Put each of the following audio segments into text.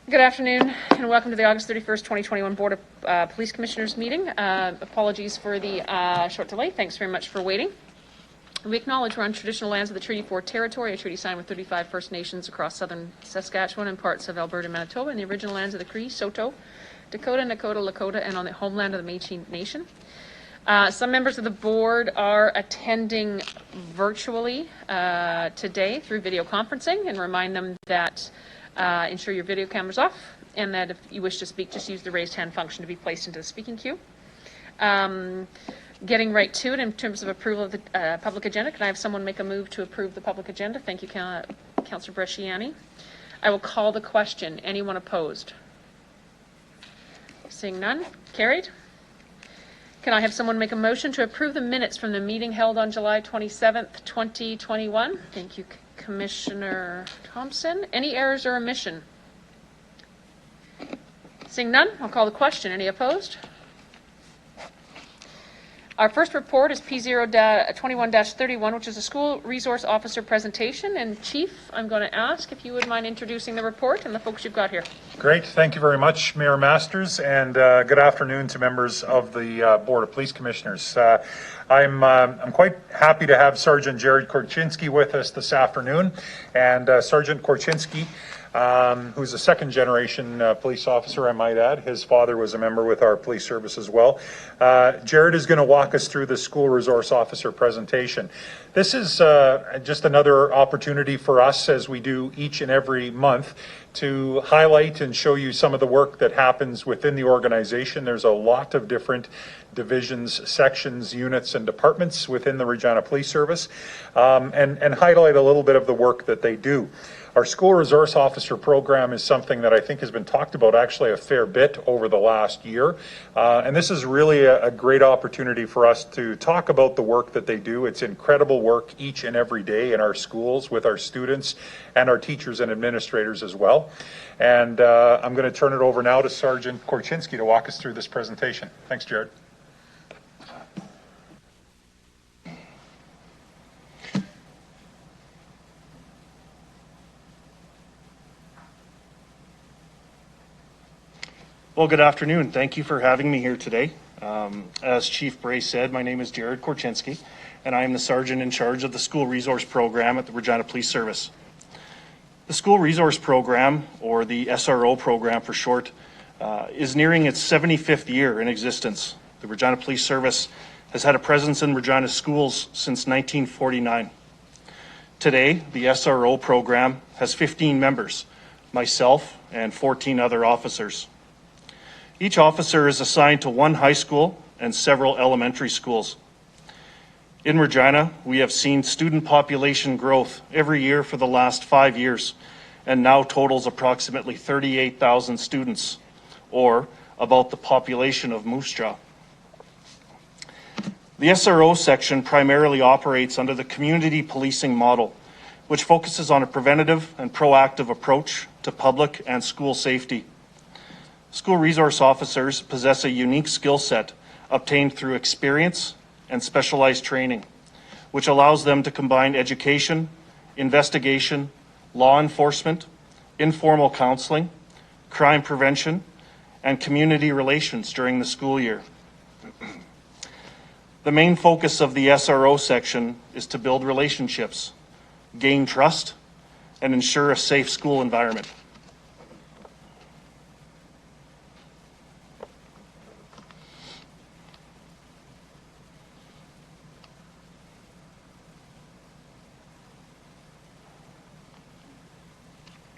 Good afternoon and welcome to the August 31st, 2021 Board of Police Commissioners meeting. Apologies for the short delay. Thanks very much for waiting. We acknowledge we're on traditional lands of the Treaty 4 territory, a treaty signed with 35 First Nations across southern Saskatchewan and parts of Alberta and Manitoba, and the original lands of the Cree, Saulteaux, Dakota, Nakota, Lakota, and on the homeland of the Métis Nation. Some members of the board are attending virtually today through video conferencing, and remind them that ensure your video camera's off, and that if you wish to speak, just use the raised hand function to be placed into the speaking queue. Getting right to it in terms of approval of the public agenda, can I have someone make a move to approve the public agenda? Thank you, Councillor Bresciani. I will call the question. Anyone opposed? Seeing none, carried. Can I have someone make a motion to approve the minutes from the meeting held on July 27th, 2021? Thank you, Commissioner Thompson. Any errors or omission? Seeing none, I'll call the question. Any opposed? Our first report is P021-31, which is a school resource officer presentation. And Chief, I'm going to ask if you would mind introducing the report and the folks you've got here. Great. Thank you very much, Mayor Masters, and good afternoon to members of the Board of Police Commissioners. I'm quite happy to have Sergeant Jared Korchinski with us this afternoon. And Sergeant Korchinski, who's a second generation police officer, I might add. His father was a member with our police service as well. Jared is going to walk us through the school resource officer presentation. This is just another opportunity for us, as we do each and every month, to highlight and show you some of the work that happens within the organization. There's a lot of different divisions, sections, units, and departments within the Regina Police Service, and highlight a little bit of the work that they do. Our school resource officer program is something that I think has been talked about actually a fair bit over the last year. And this is really a great opportunity for us to talk about the work that they do. It's incredible work each and every day in our schools with our students and our teachers and administrators as well. And I'm going to turn it over now to Sergeant Korchinski to walk us through this presentation. Thanks, Jared. Well, good afternoon. Thank you for having me here today. As Chief Bray said, my name is Jared Korchinski, and I am the Sergeant in charge of the School Resource Program at the Regina Police Service. The School Resource Program, or the SRO program for short, is nearing its 75th year in existence. The Regina Police Service has had a presence in Regina schools since 1949. Today, the SRO program has 15 members, myself and 14 other officers. Each officer is assigned to one high school and several elementary schools. In Regina, we have seen student population growth every year for the last 5 years, and now totals approximately 38,000 students, or about the population of Moose Jaw. The SRO section primarily operates under the community policing model, which focuses on a preventative and proactive approach to public and school safety. School resource officers possess a unique skill set obtained through experience and specialized training, which allows them to combine education, investigation, law enforcement, informal counseling, crime prevention, and community relations during the school year. The main focus of the SRO section is to build relationships, gain trust, and ensure a safe school environment.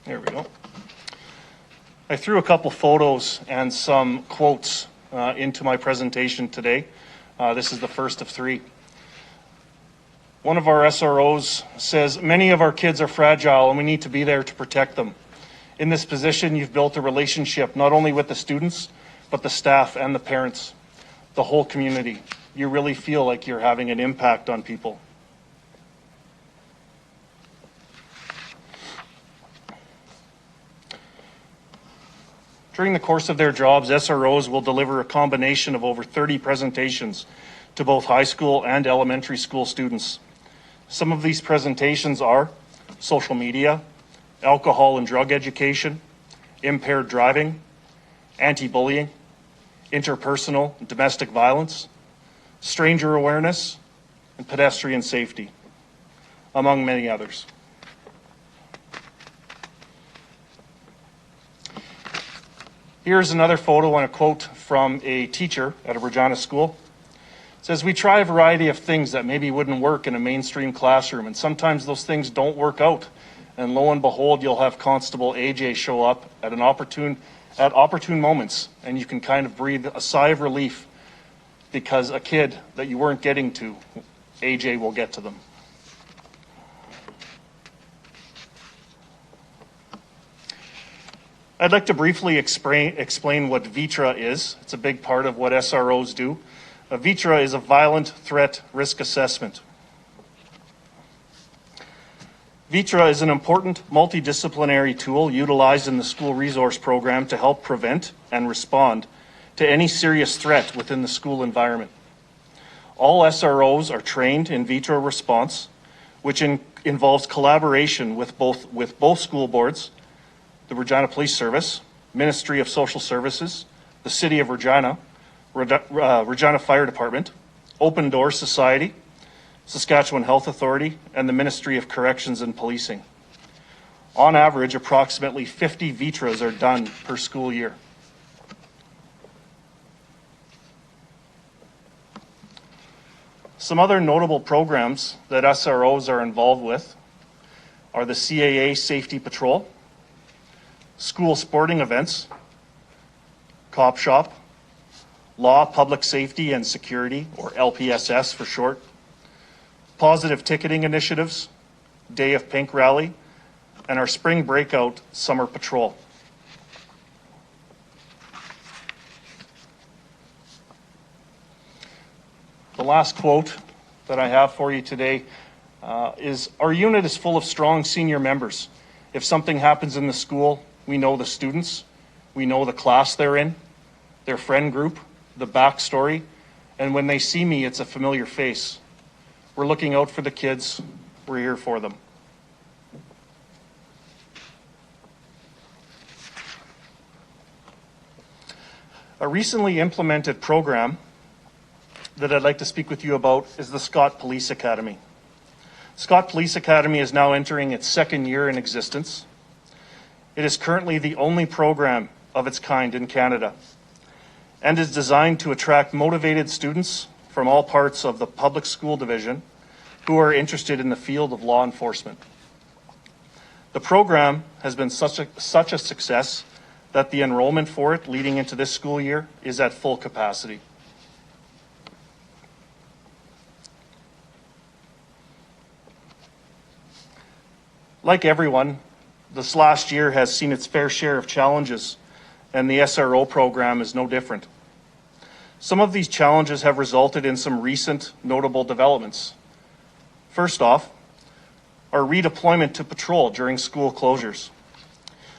There we go. I threw a couple photos and some quotes into my presentation today. This is the first of 3. One of our SROs says, "Many of our kids are fragile and we need to be there to protect them. In this position, you've built a relationship not only with the students, but the staff and the parents, the whole community. You really feel like you're having an impact on people." During the course of their jobs, SROs will deliver a combination of over 30 presentations to both high school and elementary school students. Some of these presentations are social media, alcohol and drug education, impaired driving, anti-bullying, interpersonal and domestic violence, stranger awareness, and pedestrian safety, among many others. Here's another photo and a quote from a teacher at a Regina school. It says, "We try a variety of things that maybe wouldn't work in a mainstream classroom, and sometimes those things don't work out. And lo and behold, you'll have Constable AJ show up at opportune moments, and you can kind of breathe a sigh of relief because a kid that you weren't getting to, AJ will get to them." I'd like to briefly explain what VITRA is. It's a big part of what SROs do. A VITRA is a violent threat risk assessment. VITRA is an important multidisciplinary tool utilized in the school resource program to help prevent and respond to any serious threat within the school environment. All SROs are trained in VITRA response, which involves collaboration with both school boards, the Regina Police Service, Ministry of Social Services, the City of Regina, Regina Fire Department, Open Door Society, Saskatchewan Health Authority, and the Ministry of Corrections and Policing. On average, approximately 50 VITRAs are done per school year. Some other notable programs that SROs are involved with are the CAA Safety Patrol, school sporting events, Cop Shop, Law, Public Safety and Security, or LPSS for short, positive ticketing initiatives, Day of Pink Rally, and our Spring Breakout Summer Patrol. The last quote that I have for you today is, "Our unit is full of strong senior members. If something happens in the school, we know the students, we know the class they're in, their friend group, the backstory, and when they see me, it's a familiar face. We're looking out for the kids. We're here for them." A recently implemented program that I'd like to speak with you about is the Scott Police Academy. Scott Police Academy is now entering its second year in existence. It is currently the only program of its kind in Canada and is designed to attract motivated students from all parts of the public school division who are interested in the field of law enforcement. The program has been such a success that the enrollment for it leading into this school year is at full capacity. Like everyone, this last year has seen its fair share of challenges, and the SRO program is no different. Some of these challenges have resulted in some recent notable developments. First off, our redeployment to patrol during school closures.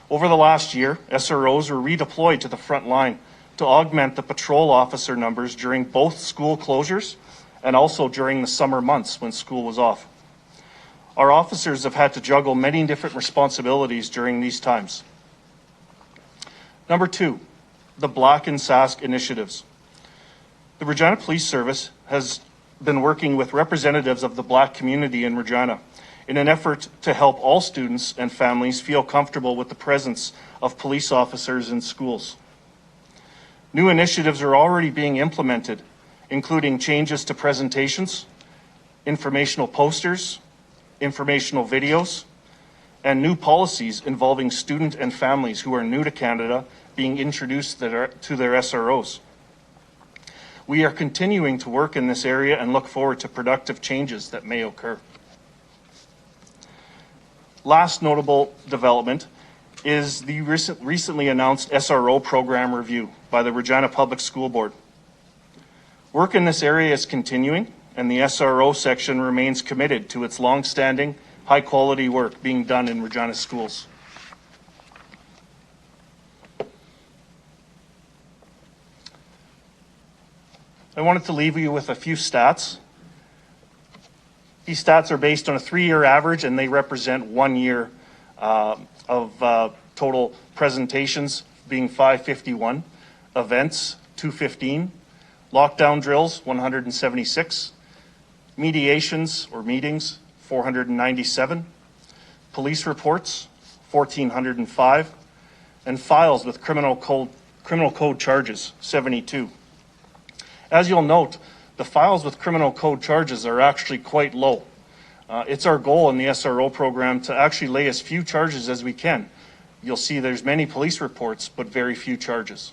Over the last year, SROs were redeployed to the front line to augment the patrol officer numbers during both school closures and also during the summer months when school was off. Our officers have had to juggle many different responsibilities during these times. Number two, the Black and Sask initiatives. The Regina Police Service has been working with representatives of the Black community in Regina in an effort to help all students and families feel comfortable with the presence of police officers in schools. New initiatives are already being implemented, including changes to presentations, informational posters, informational videos, and new policies involving student and families who are new to Canada being introduced to their SROs. We are continuing to work in this area and look forward to productive changes that may occur. Last notable development is the recently announced SRO program review by the Regina Public School Board. Work in this area is continuing, and the SRO section remains committed to its long-standing, high-quality work being done in Regina schools. I wanted to leave you with a few stats. These stats are based on a 3-year average, and they represent 1 year of Total presentations being 551, events 215, lockdown drills 176, mediations or meetings 497, police reports 1,405, and files with criminal code charges 72. As you'll note, the files with criminal code charges are actually quite low. It's our goal in the SRO program to actually lay as few charges as we can. You'll see there's many police reports, but very few charges.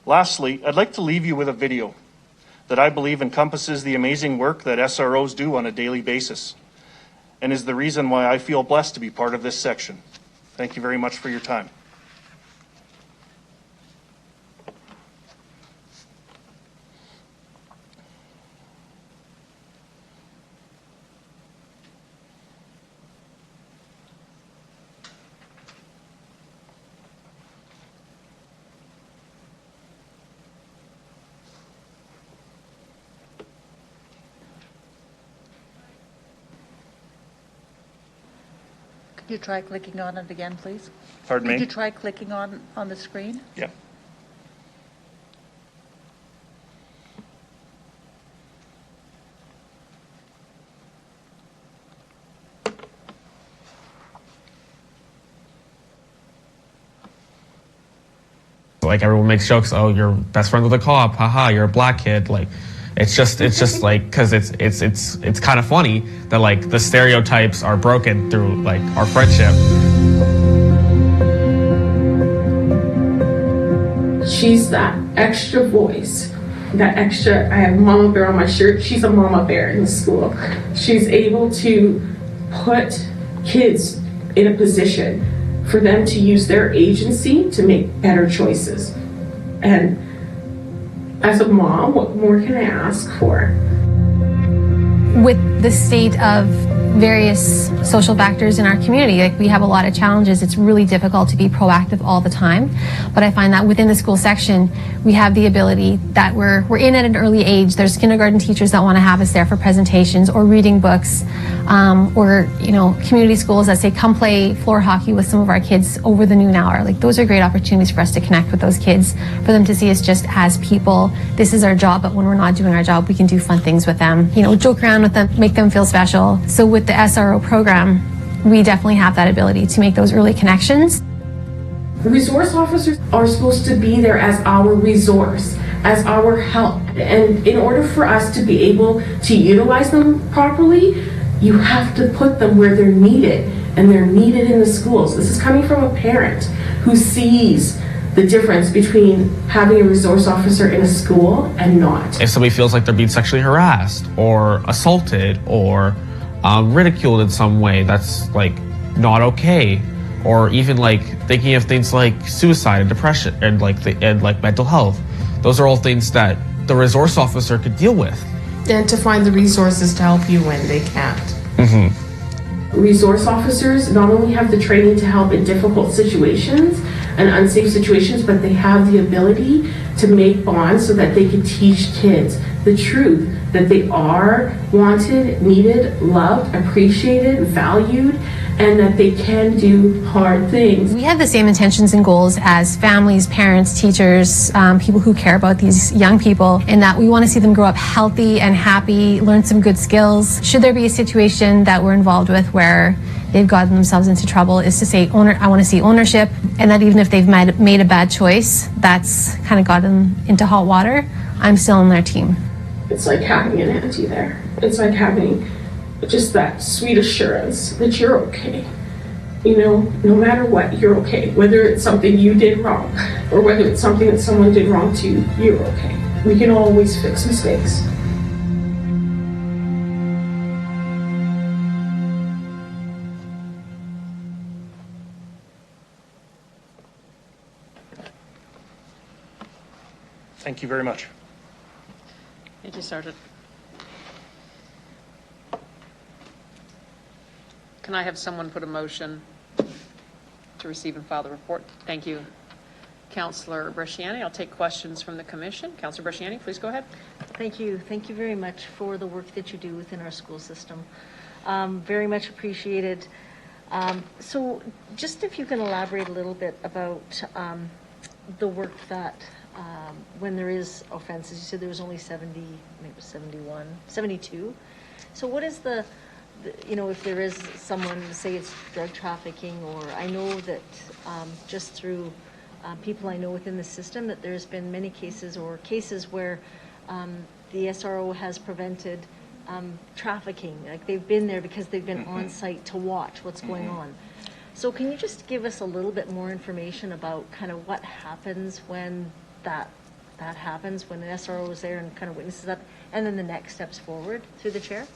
Lastly, I'd like to leave you with a video that I believe encompasses the amazing work that SROs do on a daily basis and is the reason why I feel blessed to be part of this section. Thank you very much for your time. Could you try clicking on it again, please? Pardon Could you me? try clicking on the screen? Yeah. Like everyone makes jokes, oh, you're best friend with a cop, haha, you're a black kid. Like, it's just like, cause it's kind of funny that like the stereotypes are broken through like our friendship. She's that extra voice, that extra, I have Mama Bear on my shirt, she's a Mama Bear in the school. She's able to put kids in a position for them to use their agency to make better choices. And as a mom, what more can I ask for? With the state of various social factors in our community, like we have a lot of challenges. It's really difficult to be proactive all the time. But I find that within the school section, we have the ability that we're in at an early age. There's kindergarten teachers that want to have us there for presentations or reading books, or community schools that say come play floor hockey with some of our kids over the noon hour. Like those are great opportunities for us to connect with those kids, for them to see us just as people. This is our job, but when we're not doing our job, we can do fun things with them. Joke around with them, make them feel special. So with the SRO program, we definitely have that ability to make those early connections. Resource officers are supposed to be there as our resource, as our help. And in order for us to be able to utilize them properly, you have to put them where they're needed, and they're needed in the schools. This is coming from a parent who sees the difference between having a resource officer in a school and not. If somebody feels like they're being sexually harassed or assaulted or ridiculed in some way, that's like not okay. Or even like thinking of things like suicide and depression and like mental health. Those are all things that the resource officer could deal with. And to find the resources to help you when they can't. Mm-hmm. Resource officers not only have the training to help in difficult situations and unsafe situations, but they have the ability to make bonds so that they can teach kids the truth, that they are wanted, needed, loved, appreciated, valued, and that they can do hard things. We have the same intentions and goals as families, parents, teachers, people who care about these young people, in that we want to see them grow up healthy and happy, learn some good skills. Should there be a situation that we're involved with where they've gotten themselves into trouble, is to say, I want to see ownership, and that even if they've made a bad choice that's kind of gotten them into hot water, I'm still on their team. It's like having an auntie there. It's like having just that sweet assurance that you're okay. No matter what, you're okay. Whether it's something you did wrong or whether it's something that someone did wrong to you, you're okay. We can always fix mistakes. Thank you very much. Thank you, Sergeant. Can I have someone put a motion to receive and file the report? Thank you, Councillor Bresciani. I'll take questions from the commission. Councillor Bresciani, please go ahead. Thank you. Thank you very much for the work that you do within our school system. Very much appreciated. So just if you can elaborate a little bit about the work that, when there is offenses, you said there was only 70, maybe it was 71, 72. So what is the, you know, if there is someone, say it's drug trafficking, or I know that just through people I know within the system, that there's been many cases or cases where the SRO has prevented trafficking, like they've been there because they've been on site to watch what's going on. So can you just give us a little bit more information about kind of what happens when that happens, when an SRO is there and kind of witnesses that, and then the next steps forward through the chair?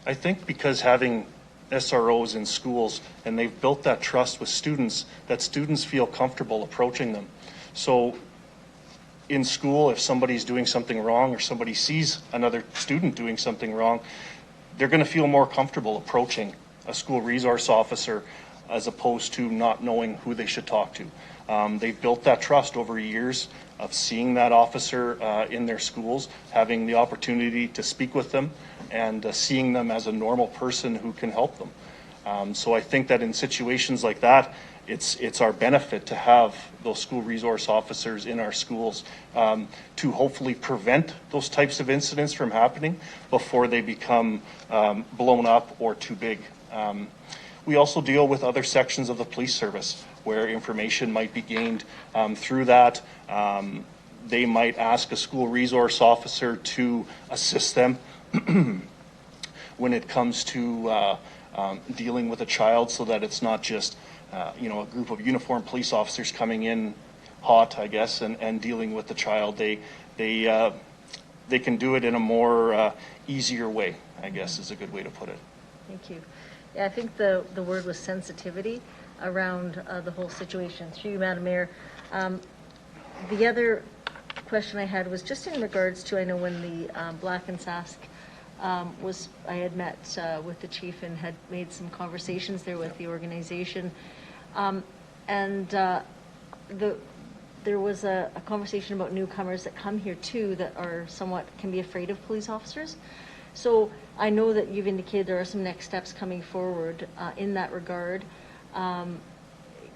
I think because having SROs in schools and they've built that trust with students, that students feel comfortable approaching them. So in school, if somebody's doing something wrong or somebody sees another student doing something wrong, they're going to feel more comfortable approaching a school resource officer as opposed to not knowing who they should talk to. They've built that trust over years of seeing that officer in their schools, having the opportunity to speak with them, and seeing them as a normal person who can help them. So I think that in situations like that, it's our benefit to have those school resource officers in our schools to hopefully prevent those types of incidents from happening before they become blown up or too big. We also deal with other sections of the police service where information might be gained through that. They might ask a school resource officer to assist them when it comes to dealing with a child, so that it's not just a group of uniformed police officers coming in hot, I guess, and dealing with the child. They can do it in a more easier way, I guess is a good way to put it. Thank you. Yeah, I think the word was sensitivity around the whole situation. Through you, Madam Mayor. The other question I had was just in regards to, I know when the Black and Sask I had met with the chief and had made some conversations there with the organization. There was a conversation about newcomers that come here too that are somewhat, can be afraid of police officers. So I know that you've indicated there are some next steps coming forward in that regard.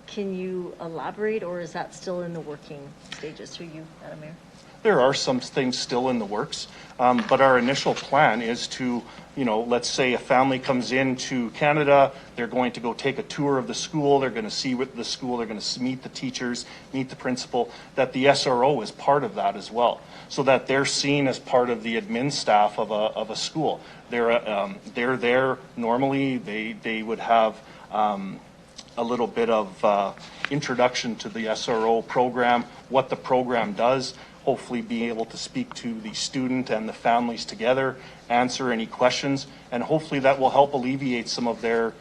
Can you elaborate, or is that still in the working stages through you, Madam Mayor? There are some things still in the works, but our initial plan is to, let's say a family comes into Canada, they're going to go take a tour of the school, they're going to see what the school, they're going to meet the teachers, meet the principal, that the SRO is part of that as well, so that they're seen as part of the admin staff of a school. They're there normally. They would have a little bit of introduction to the SRO program, what the program does. Hopefully being able to speak to the student and the families together, answer any questions, and hopefully that will help alleviate some of their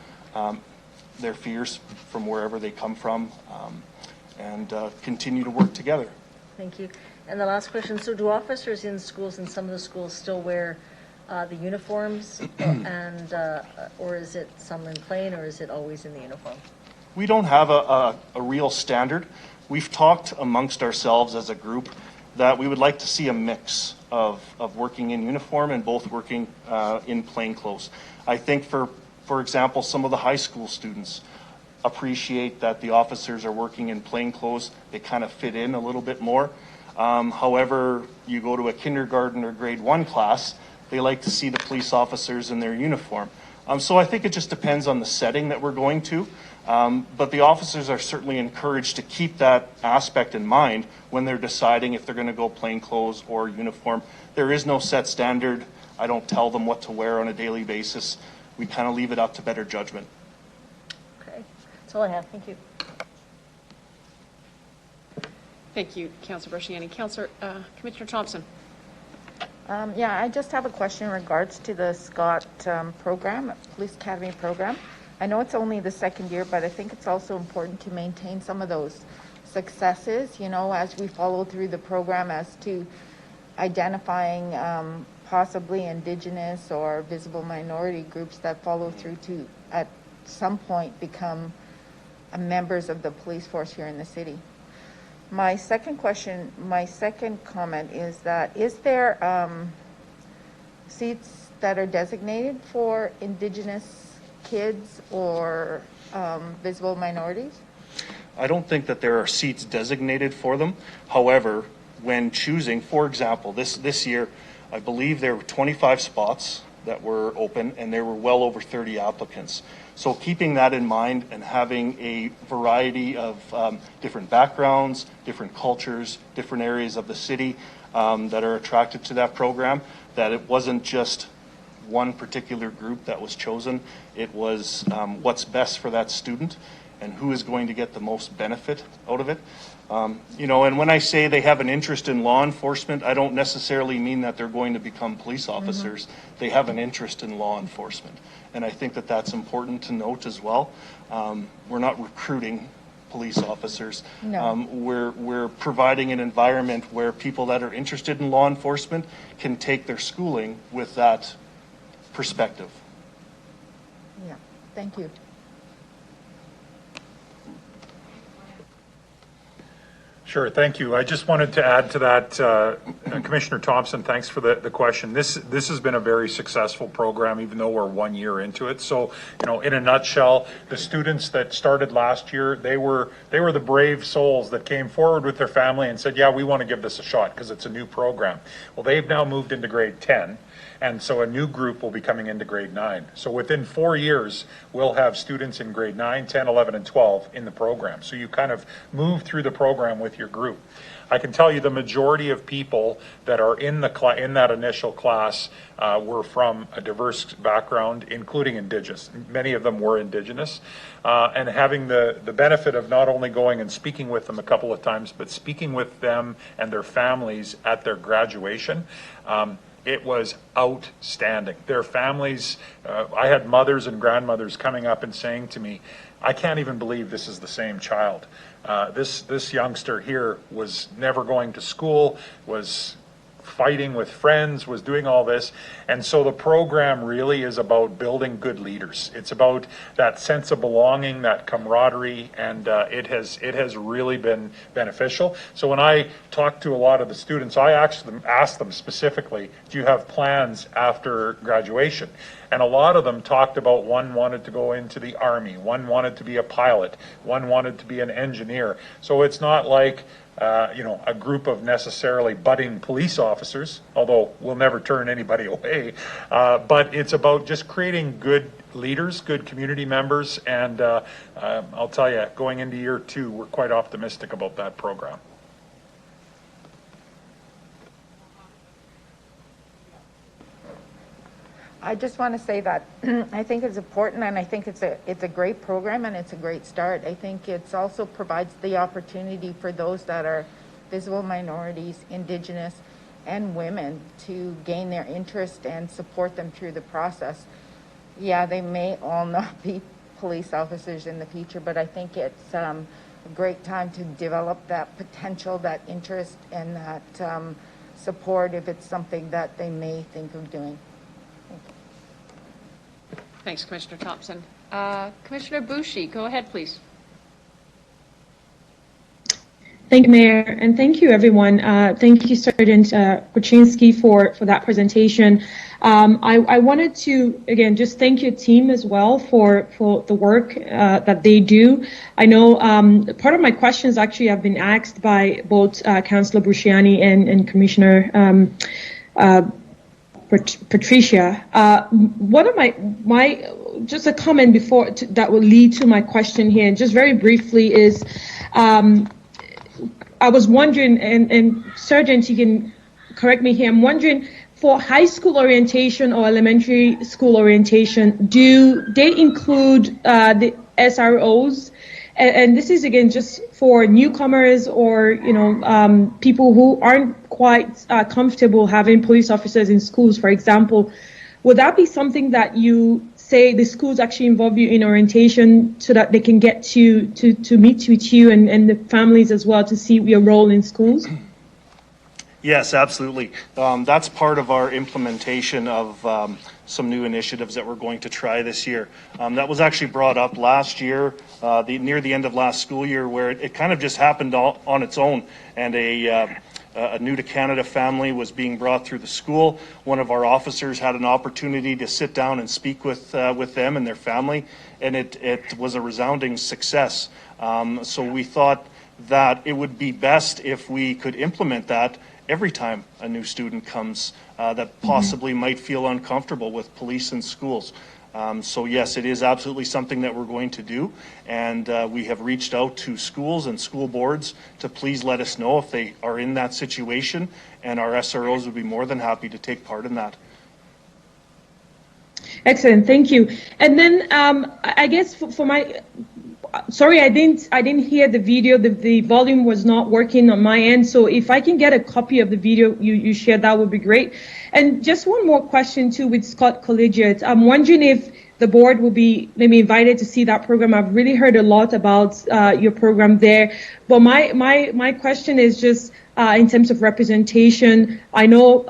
fears from wherever they come from, and continue to work together. Thank you. And the last question, so do officers in schools, in some of the schools, still wear the uniforms, and or is it some in plain, or is it always in the uniform? We don't have a real standard. We've talked amongst ourselves as a group that we would like to see a mix of working in uniform and both working in plain clothes. I think for example, some of the high school students appreciate that the officers are working in plain clothes. They kind of fit in a little bit more. However, you go to a kindergarten or grade 1 class, they like to see the police officers in their uniform. So I think it just depends on the setting that we're going to. But the officers are certainly encouraged to keep that aspect in mind when they're deciding if they're going to go plain clothes or uniform. There is no set standard. I don't tell them what to wear on a daily basis. We kind of leave it up to better judgment. Okay, that's all I have. Thank you. Thank you, Councillor Brasciani. Commissioner Thompson. Yeah, I just have a question in regards to the Scott program, Police Academy program. I know it's only the second year, but I think it's also important to maintain some of those successes, as we follow through the program, as to identifying possibly Indigenous or visible minority groups that follow through to, at some point, become members of the police force here in the city. My second comment is that, is there seats that are designated for Indigenous kids or visible minorities? I don't think that there are seats designated for them. However, when choosing, for example, this year, I believe there were 25 spots that were open and there were well over 30 applicants. So keeping that in mind and having a variety of different backgrounds, different cultures, different areas of the city that are attracted to that program, that it wasn't just one particular group that was chosen. It was what's best for that student and who is going to get the most benefit out of it. You know, and when I say they have an interest in law enforcement, I don't necessarily mean that they're going to become police officers. They have an interest in law enforcement. And I think that that's important to note as well. We're not recruiting police officers. No. We're providing an environment where people that are interested in law enforcement can take their schooling with that perspective. Yeah, thank you. Sure, thank you. I just wanted to add to that, Commissioner Thompson, thanks for the question. This has been a very successful program, even though we're 1 year into it. So, you know, in a nutshell, the students that started last year, they were the brave souls that came forward with their family and said, yeah, we want to give this a shot because it's a new program. Well, they've now moved into grade 10. And so a new group will be coming into grade 9. So within 4 years, we'll have students in grade 9, 10, 11, and 12 in the program. So you kind of move through the program with your group. I can tell you the majority of people that are in that initial class were from a diverse background, including Indigenous. Many of them were Indigenous. And having the benefit of not only going and speaking with them a couple of times, but speaking with them and their families at their graduation, it was outstanding. Their families, I had mothers and grandmothers coming up and saying to me, I can't even believe this is the same child. This youngster here was never going to school, was fighting with friends, was doing all this. And so the program really is about building good leaders. It's about that sense of belonging, that camaraderie, and it has really been beneficial. So when I talk to a lot of the students, I actually ask them specifically, do you have plans after graduation? And a lot of them talked about one wanted to go into the Army, one wanted to be a pilot, one wanted to be an engineer. So it's not like a group of necessarily budding police officers, although we'll never turn anybody away, but it's about just creating good leaders, good community members, and I'll tell you, going into year 2, we're quite optimistic about that program. I just want to say that I think it's important, and I think it's a great program, and it's a great start. I think it also provides the opportunity for those that are visible minorities, Indigenous, and women to gain their interest and support them through the process. Yeah, they may all not be police officers in the future, but I think it's a great time to develop that potential, that interest, and that support if it's something that they may think of doing. Thanks, Commissioner Thompson. Commissioner Bushi, go ahead, please. Thank you, Mayor, and thank you, everyone. Thank you, Sergeant Korchinski, for that presentation. I wanted to, again, just thank your team as well for the work that they do. I know part of my questions actually have been asked by both Councillor Brusciani and Commissioner Patricia. One of my just a comment before that will lead to my question here, just very briefly, is I was wondering, and Sergeant, you can correct me here, I'm wondering, for high school orientation or elementary school orientation, do they include the SROs? And this is, again, just for newcomers or, people who aren't quite comfortable having police officers in schools, for example. Would that be something that you say the schools actually involve you in orientation so that they can get to meet with you and the families as well to see your role in schools? Yes, absolutely. That's part of our implementation of some new initiatives that we're going to try this year. That was actually brought up last year, near the end of last school year, where it kind of just happened on its own, and a new to Canada family was being brought through the school. One of our officers had an opportunity to sit down and speak with them and their family, and it was a resounding success. So we thought that it would be best if we could implement that every time a new student comes that possibly might feel uncomfortable with police in schools. So yes, it is absolutely something that we're going to do, and we have reached out to schools and school boards to please let us know if they are in that situation, and our SROs would be more than happy to take part in that. Excellent, thank you. And then I guess for my, sorry, I didn't hear the video. The volume was not working on my end. So if I can get a copy of the video you shared, that would be great. And just one more question too with Scott Collegiate. I'm wondering if the board will be maybe invited to see that program. I've really heard a lot about your program there. But my question is just in terms of representation. I know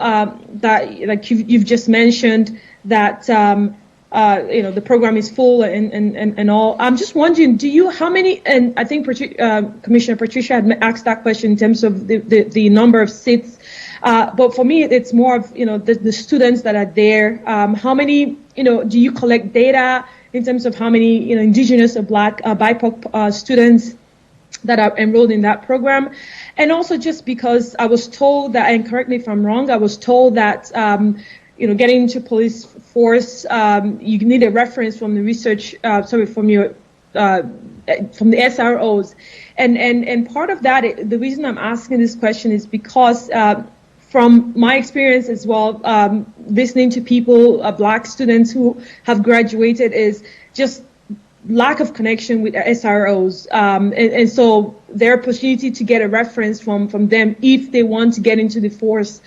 that like you've just mentioned that the program is full and all. I'm just wondering, how many, and I think Commissioner Patricia had asked that question in terms of the number of seats, but for me, it's more of, the students that are there. How many, do you collect data in terms of how many, Indigenous or Black BIPOC students that are enrolled in that program? And also just because I was told that, and correct me if I'm wrong, I was told that, getting into police force, you need a reference from the research, from your, from the SROs. And part of that, the reason I'm asking this question is because from my experience as well, listening to people, Black students who have graduated, is just lack of connection with SROs. And so their opportunity to get a reference from them if they want to get into the force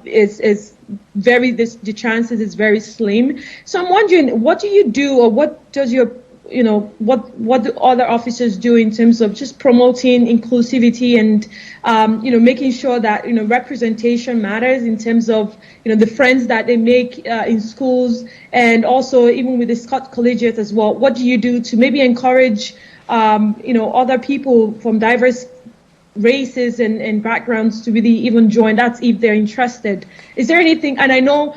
is very, the chances is very slim. So I'm wondering, what do you do, or what does your, what do other officers do in terms of just promoting inclusivity and, making sure that, representation matters in terms of, the friends that they make in schools, and also even with the Scott Collegiate as well. What do you do to maybe encourage, other people from diverse races and backgrounds to really even join? That's if they're interested. Is there anything? And I know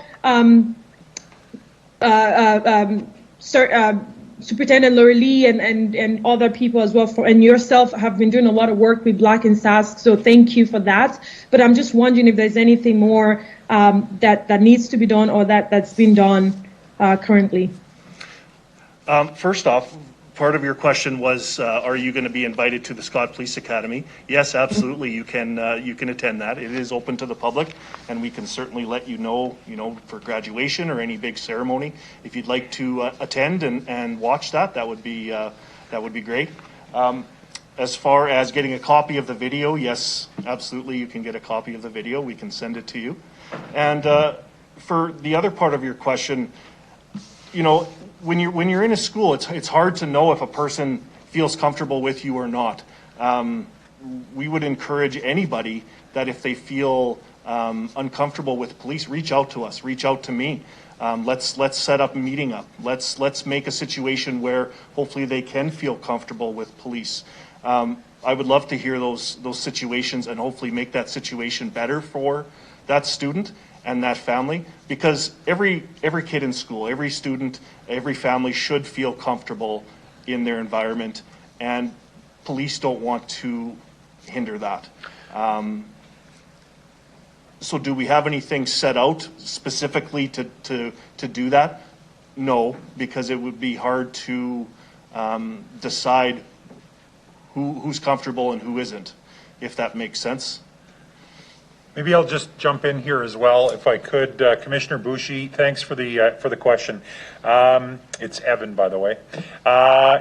Superintendent Laurie Lee and other people as well, and yourself have been doing a lot of work with Black in Sask, so thank you for that. But I'm just wondering if there's anything more that needs to be done, or that's been done currently. First off, part of your question was, are you going to be invited to the Scott Police Academy? Yes, absolutely. You can attend that. It is open to the public, and we can certainly let you know, for graduation or any big ceremony. If you'd like to attend and watch that, that would be great. As far as getting a copy of the video, yes, absolutely, you can get a copy of the video. We can send it to you. And for the other part of your question, when you're in a school, it's hard to know if a person feels comfortable with you or not. We would encourage anybody that if they feel uncomfortable with police, reach out to us, reach out to me. Let's set up a meeting up. Let's make a situation where hopefully they can feel comfortable with police. I would love to hear those situations and hopefully make that situation better for that student and that family, because every kid in school, every student, every family should feel comfortable in their environment, and police don't want to hinder that. So do we have anything set out specifically to do that? No, because it would be hard to decide who's comfortable and who isn't, if that makes sense. Maybe I'll just jump in here as well, if I could. Commissioner Bushi, thanks for the question. It's Evan, by the way.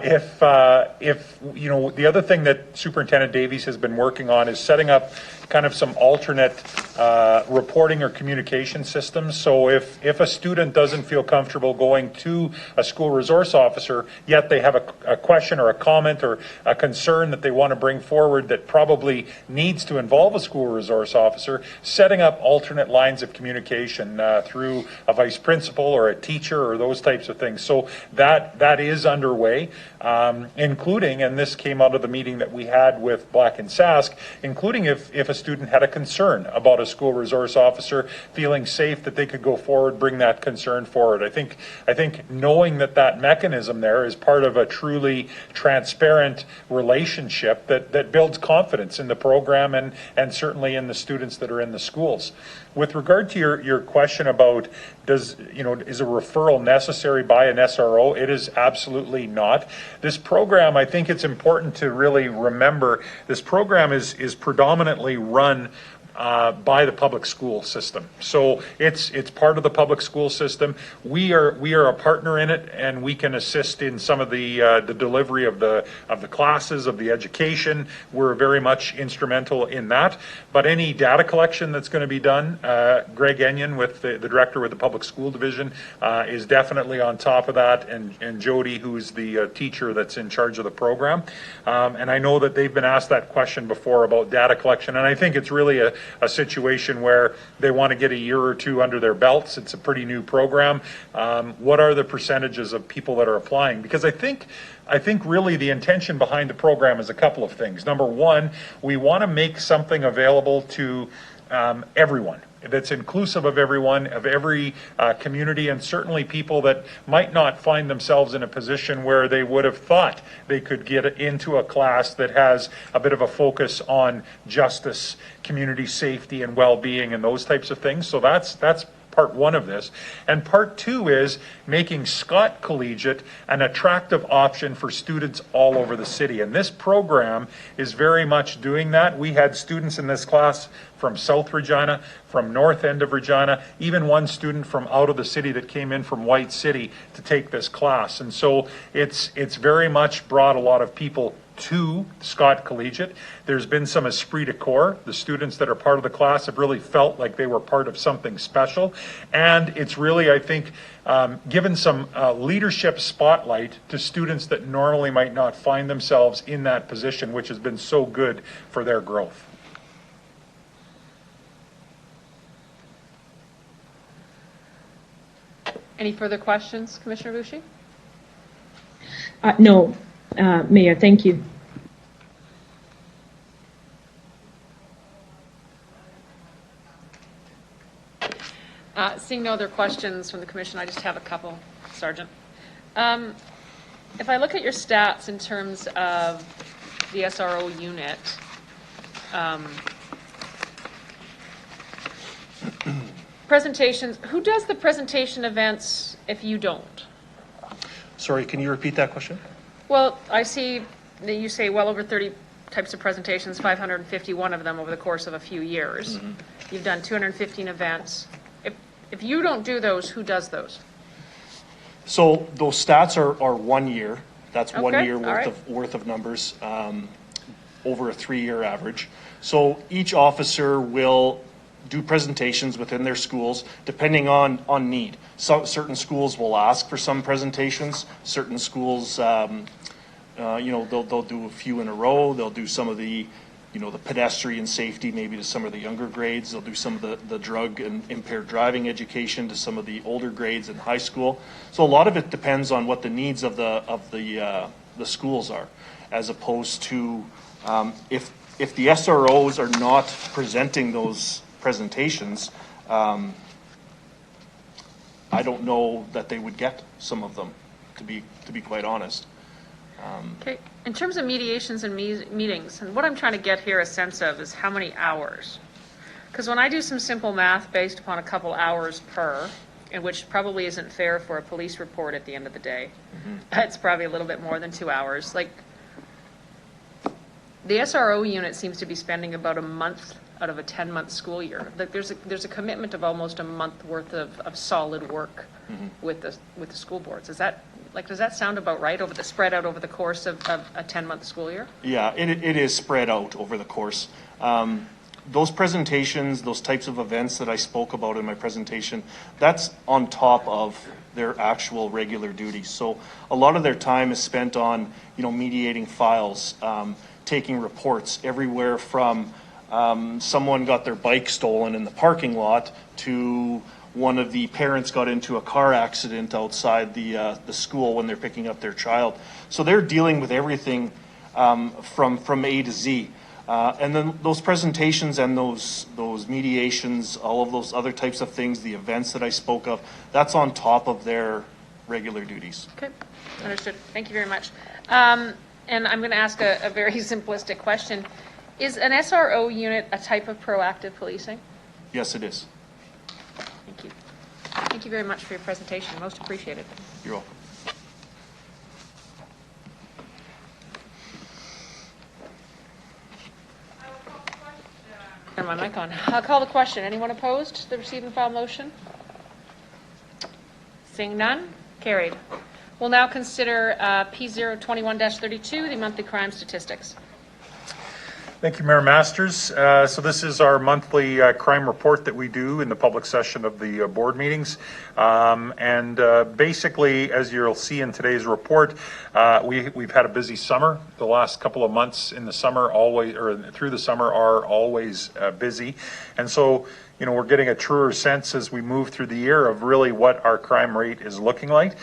If the other thing that Superintendent Davies has been working on is setting up kind of some alternate reporting or communication systems. So if a student doesn't feel comfortable going to a school resource officer, yet they have a question or a comment or a concern that they want to bring forward that probably needs to involve a school resource officer, officer, setting up alternate lines of communication through a vice principal or a teacher or those types of things. So that is underway, including, and this came out of the meeting that we had with Black and Sask, including if a student had a concern about a school resource officer, feeling safe that they could go forward, bring that concern forward. I think knowing that mechanism there is part of a truly transparent relationship that builds confidence in the program and certainly in the students that are in the schools. With regard to your question about is a referral necessary by an SRO? It is absolutely not. This program, I think it's important to really remember, this program is predominantly run by the public school system. So it's part of the public school system. We are a partner in it, and we can assist in some of the delivery of the classes, of the education. We're very much instrumental in that. But any data collection that's going to be done, Greg Enyon, with the director with the public school division, is definitely on top of that, and Jody, who's the teacher that's in charge of the program. And I know that they've been asked that question before about data collection, and I think it's really a situation where they want to get a year or two under their belts. It's a pretty new program. What are the percentages of people that are applying? Because I think really the intention behind the program is a couple of things. Number one, we want to make something available to everyone, that's inclusive of everyone, of every community, and certainly people that might not find themselves in a position where they would have thought they could get into a class that has a bit of a focus on justice, community safety, and well-being, and those types of things. So that's part one of this. And part two is making Scott Collegiate an attractive option for students all over the city. And this program is very much doing that. We had students in this class from South Regina, from North End of Regina, even one student from out of the city that came in from White City to take this class. And so it's very much brought a lot of people to Scott Collegiate. There's been some esprit de corps. The students that are part of the class have really felt like they were part of something special. And it's really, I think, given some leadership spotlight to students that normally might not find themselves in that position, which has been so good for their growth. Any further questions, Commissioner Bushey? No, Mayor, thank you. Seeing no other questions from the Commission, I just have a couple, Sergeant. If I look at your stats in terms of the SRO unit, presentations, who does the presentation events if you don't? Sorry, can you repeat that question? Well, I see that you say well over 30 types of presentations, 551 of them over the course of a few years. Mm-hmm. You've done 215 events. If you don't do those, who does those? So those stats are 1 year. That's Okay, 1 year all right. worth of numbers over a 3-year average. So each officer will do presentations within their schools depending on need. So certain schools will ask for some presentations. Certain schools, they'll do a few in a row. They'll do some of the pedestrian safety maybe to some of the younger grades. They'll do some of the drug and impaired driving education to some of the older grades in high school. So a lot of it depends on what the needs of the schools are, as opposed to if the SROs are not presenting those presentations, I don't know that they would get some of them, to be quite honest. Okay. In terms of mediations and meetings, and what I'm trying to get here a sense of is how many hours. Because when I do some simple math based upon a couple hours per, and which probably isn't fair for a police report at the end of the day, it's probably a little bit more than 2 hours. Like, the SRO unit seems to be spending about a month out of a 10-month school year. Like, there's a commitment of almost a month worth of solid work with the school boards. Is that, like, does that sound about right, over the spread out over the course of a 10-month school year? Yeah, it is spread out over the course. Those presentations, those types of events that I spoke about in my presentation, that's on top of their actual regular duties. So a lot of their time is spent on, mediating files, taking reports everywhere from someone got their bike stolen in the parking lot to one of the parents got into a car accident outside the school when they're picking up their child. So they're dealing with everything from A to Z. And then those presentations and those mediations, all of those other types of things, the events that I spoke of, that's on top of their regular duties. Okay, understood. Thank you very much. And I'm going to ask a very simplistic question. Is an SRO unit a type of proactive policing? Yes, it is. Thank you. Thank you very much for your presentation. Most appreciated. You're welcome. Turn my mic on. I'll call the question. Anyone opposed to the receive and file motion? Seeing none, carried. We'll now consider P021-32, the monthly crime statistics. Thank you, Mayor Masters. So this is our monthly crime report that we do in the public session of the board meetings. Basically, as you'll see in today's report, we've had a busy summer. The last couple of months in the summer through the summer are always busy. And so, you know, we're getting a truer sense as we move through the year of really what our crime rate is looking like.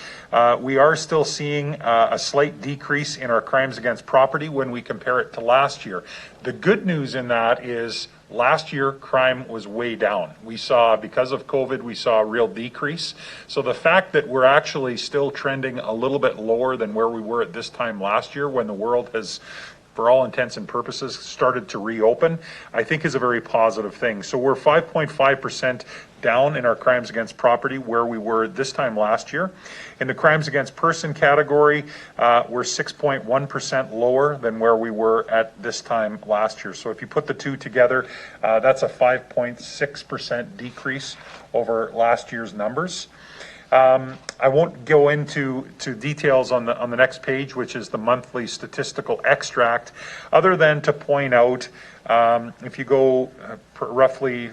We are still seeing a slight decrease in our crimes against property when we compare it to last year. The good news in that is last year crime was way down. We saw, because of COVID, we saw a real decrease. So the fact that we're actually still trending a little bit lower than where we were at this time last year when the world has, for all intents and purposes, started to reopen, I think is a very positive thing. So we're 5.5% down in our crimes against property where we were this time last year. In the crimes against person category, we're 6.1% lower than where we were at this time last year. So if you put the two together, that's a 5.6% decrease over last year's numbers. I won't go into details on the next page, which is the monthly statistical extract, other than to point out, if you go roughly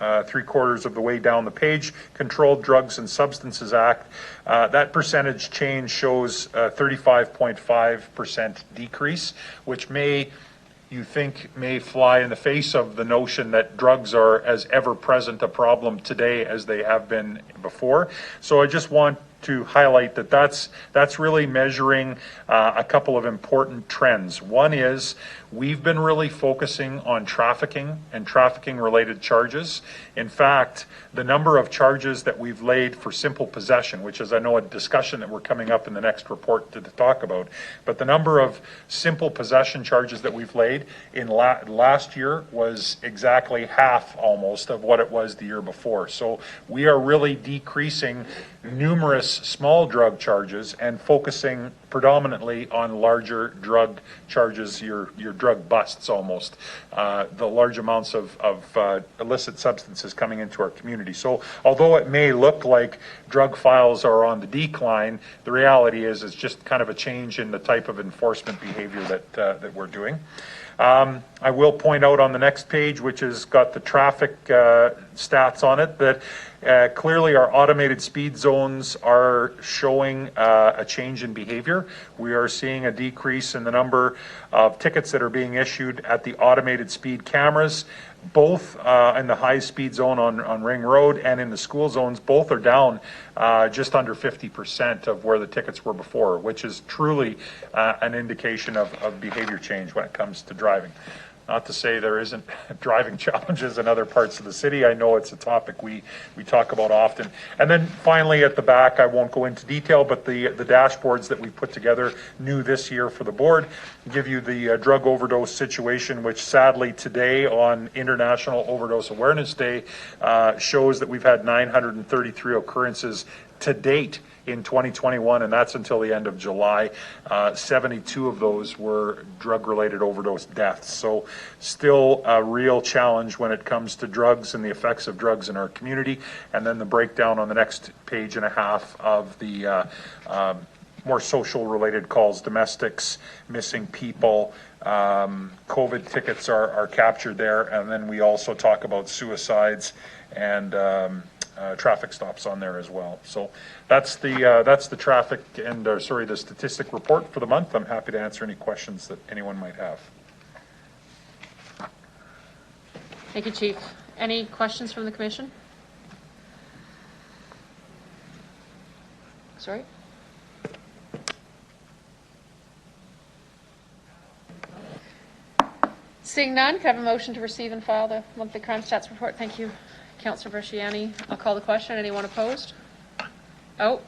3/4 of the way down the page, Controlled Drugs and Substances Act, that percentage change shows a 35.5% decrease, which you think may fly in the face of the notion that drugs are as ever present a problem today as they have been before. So I just want to highlight that that's really measuring a couple of important trends. One is we've been really focusing on trafficking and trafficking related charges. In fact, the number of charges that we've laid for simple possession, which is I know a discussion that we're coming up in the next report to talk about, but the number of simple possession charges that we've laid in last year was exactly half almost of what it was the year before. So we are really decreasing numerous small drug charges and focusing predominantly on larger drug charges, your drug busts almost, the large amounts of illicit substances coming into our community. So although it may look like drug files are on the decline, the reality is it's just kind of a change in the type of enforcement behavior that we're doing. I will point out on the next page, which has got the traffic stats on it, that clearly our automated speed zones are showing a change in behavior. We are seeing a decrease in the number of tickets that are being issued at the automated speed cameras, both in the high speed zone on Ring Road and in the school zones. Both are down just under 50% of where the tickets were before, which is truly an indication of behavior change when it comes to driving. Not to say there isn't driving challenges in other parts of the city. I know it's a topic we talk about often. And then finally at the back, I won't go into detail, but the dashboards that we put together new this year for the board give you the drug overdose situation, which sadly today on International Overdose Awareness Day shows that we've had 933 occurrences to date in 2021, and that's until the end of July. 72 of those were drug-related overdose deaths. So still a real challenge when it comes to drugs and the effects of drugs in our community. And then the breakdown on the next page and a half of the more social-related calls, domestics, missing people, COVID tickets are captured there. And then we also talk about suicides and traffic stops on there as well. So that's the traffic and the statistic report for the month. I'm happy to answer any questions that anyone might have. Thank you, Chief. Any questions from the commission? Sorry? Seeing none, could I have a motion to receive and file the monthly crime stats report? Thank you, Councillor Bresciani. I'll call the question. Anyone opposed? Oh.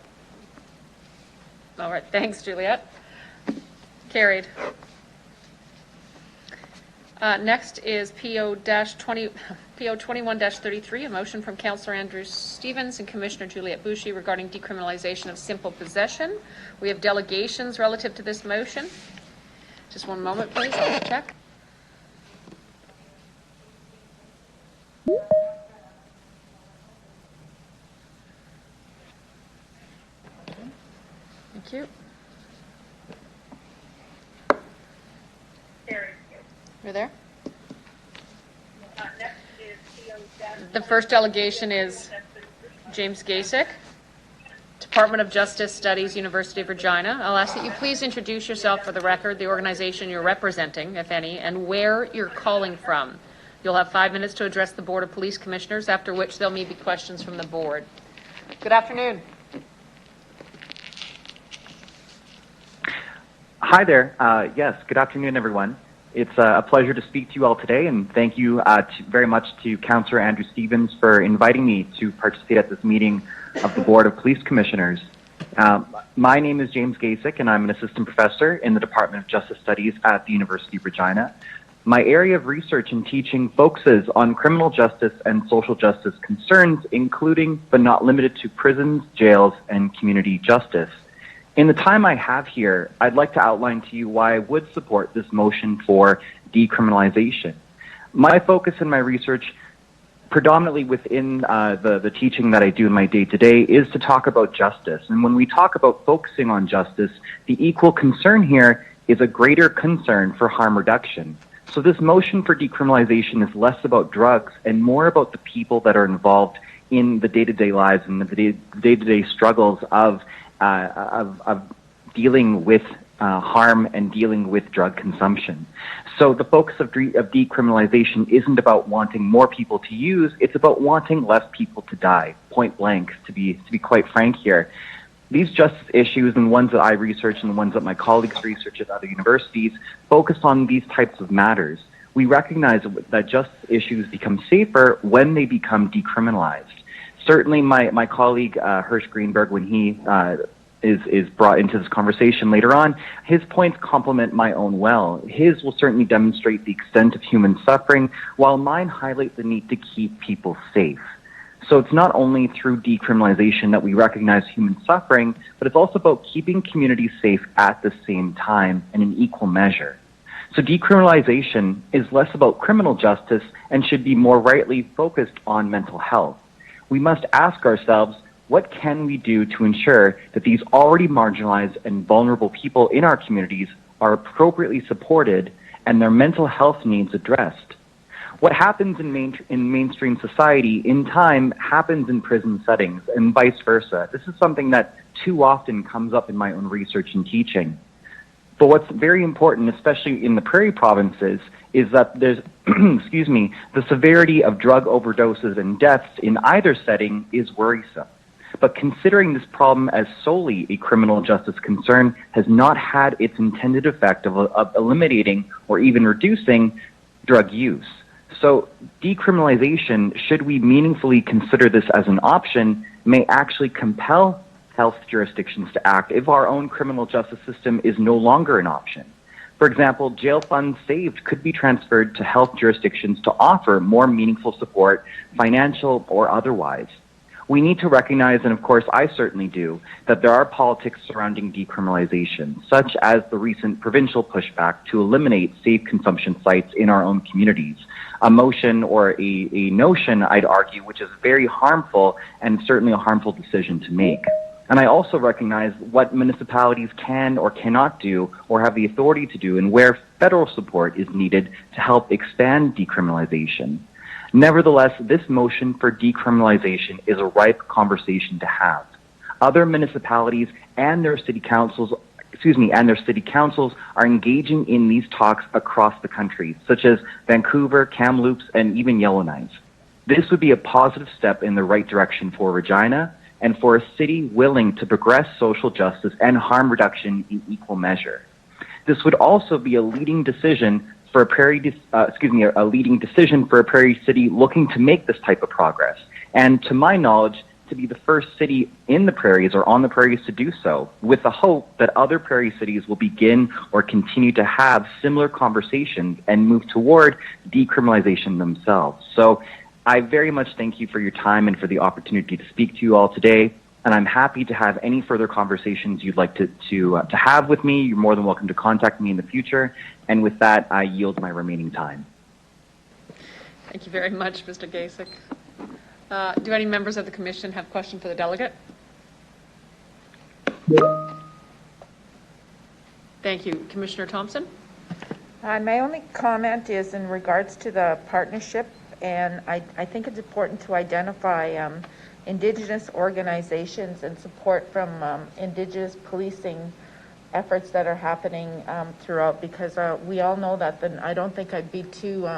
All right, thanks, Juliet. Carried. Next is PO21-33, a motion from Councillor Andrew Stevens and Commissioner Juliette Boucher regarding decriminalization of simple possession. We have delegations relative to this motion. Just one moment, please. I'll check. Thank you. You're there? The first delegation is James Gasick, Department of Justice Studies, University of Regina. I'll ask that you please introduce yourself for the record, the organization you're representing, if any, and where you're calling from. You'll have 5 minutes to address the Board of Police Commissioners, after which there'll be questions from the board. Good afternoon. Hi there. Yes, good afternoon, everyone. It's a pleasure to speak to you all today, and thank you very much to Councillor Andrew Stevens for inviting me to participate at this meeting of the Board of Police Commissioners. My name is James Gasick, and I'm an assistant professor in the Department of Justice Studies at the University of Regina. My area of research and teaching focuses on criminal justice and social justice concerns, including but not limited to prisons, jails, and community justice. In the time I have here, I'd like to outline to you why I would support this motion for decriminalization. My focus in my research, predominantly within the teaching that I do in my day-to-day, is to talk about justice. And when we talk about focusing on justice, the equal concern here is a greater concern for harm reduction. So this motion for decriminalization is less about drugs and more about the people that are involved in the day-to-day lives and the day-to-day struggles of dealing with harm and dealing with drug consumption. So the focus of decriminalization isn't about wanting more people to use, it's about wanting less people to die, point blank, to be quite frank here. These justice issues and ones that I research and the ones that my colleagues research at other universities focus on these types of matters. We recognize that justice issues become safer when they become decriminalized. Certainly my colleague Hirsch Greenberg, when he is brought into this conversation later on, his points complement my own well. His will certainly demonstrate the extent of human suffering, while mine highlight the need to keep people safe. So it's not only through decriminalization that we recognize human suffering, but it's also about keeping communities safe at the same time in an equal measure. So decriminalization is less about criminal justice and should be more rightly focused on mental health. We must ask ourselves, what can we do to ensure that these already marginalized and vulnerable people in our communities are appropriately supported and their mental health needs addressed? What happens in mainstream society in time happens in prison settings and vice versa. This is something that too often comes up in my own research and teaching. But what's very important, especially in the prairie provinces, is that there's, excuse me, the severity of drug overdoses and deaths in either setting is worrisome. But considering this problem as solely a criminal justice concern has not had its intended effect of eliminating or even reducing drug use. So decriminalization, should we meaningfully consider this as an option, may actually compel health jurisdictions to act if our own criminal justice system is no longer an option. For example, jail funds saved could be transferred to health jurisdictions to offer more meaningful support, financial or otherwise. We need to recognize, and of course I certainly do, that there are politics surrounding decriminalization, such as the recent provincial pushback to eliminate safe consumption sites in our own communities. A motion or a notion, I'd argue, which is very harmful and certainly a harmful decision to make. And I also recognize what municipalities can or cannot do or have the authority to do and where federal support is needed to help expand decriminalization. Nevertheless, this motion for decriminalization is a ripe conversation to have. Other municipalities and their city councils and their city councils are engaging in these talks across the country, such as Vancouver, Kamloops, and even Yellowknives. This would be a positive step in the right direction for Regina and for a city willing to progress social justice and harm reduction in equal measure. This would also be a leading decision for a leading decision for a prairie city looking to make this type of progress. And to my knowledge, to be the first city in the prairies or on the prairies to do so, with the hope that other prairie cities will begin or continue to have similar conversations and move toward decriminalization themselves. So I very much thank you for your time and for the opportunity to speak to you all today. And I'm happy to have any further conversations you'd like to have with me. You're more than welcome to contact me in the future. And with that, I yield my remaining time. Thank you very much, Mr. Gasick. Do any members of the commission have a question for the delegate? Thank you. Commissioner Thompson? My only comment is in regards to the partnership, and I think it's important to identify Indigenous organizations and support from Indigenous policing efforts that are happening throughout, because we all know that I don't think I'd be too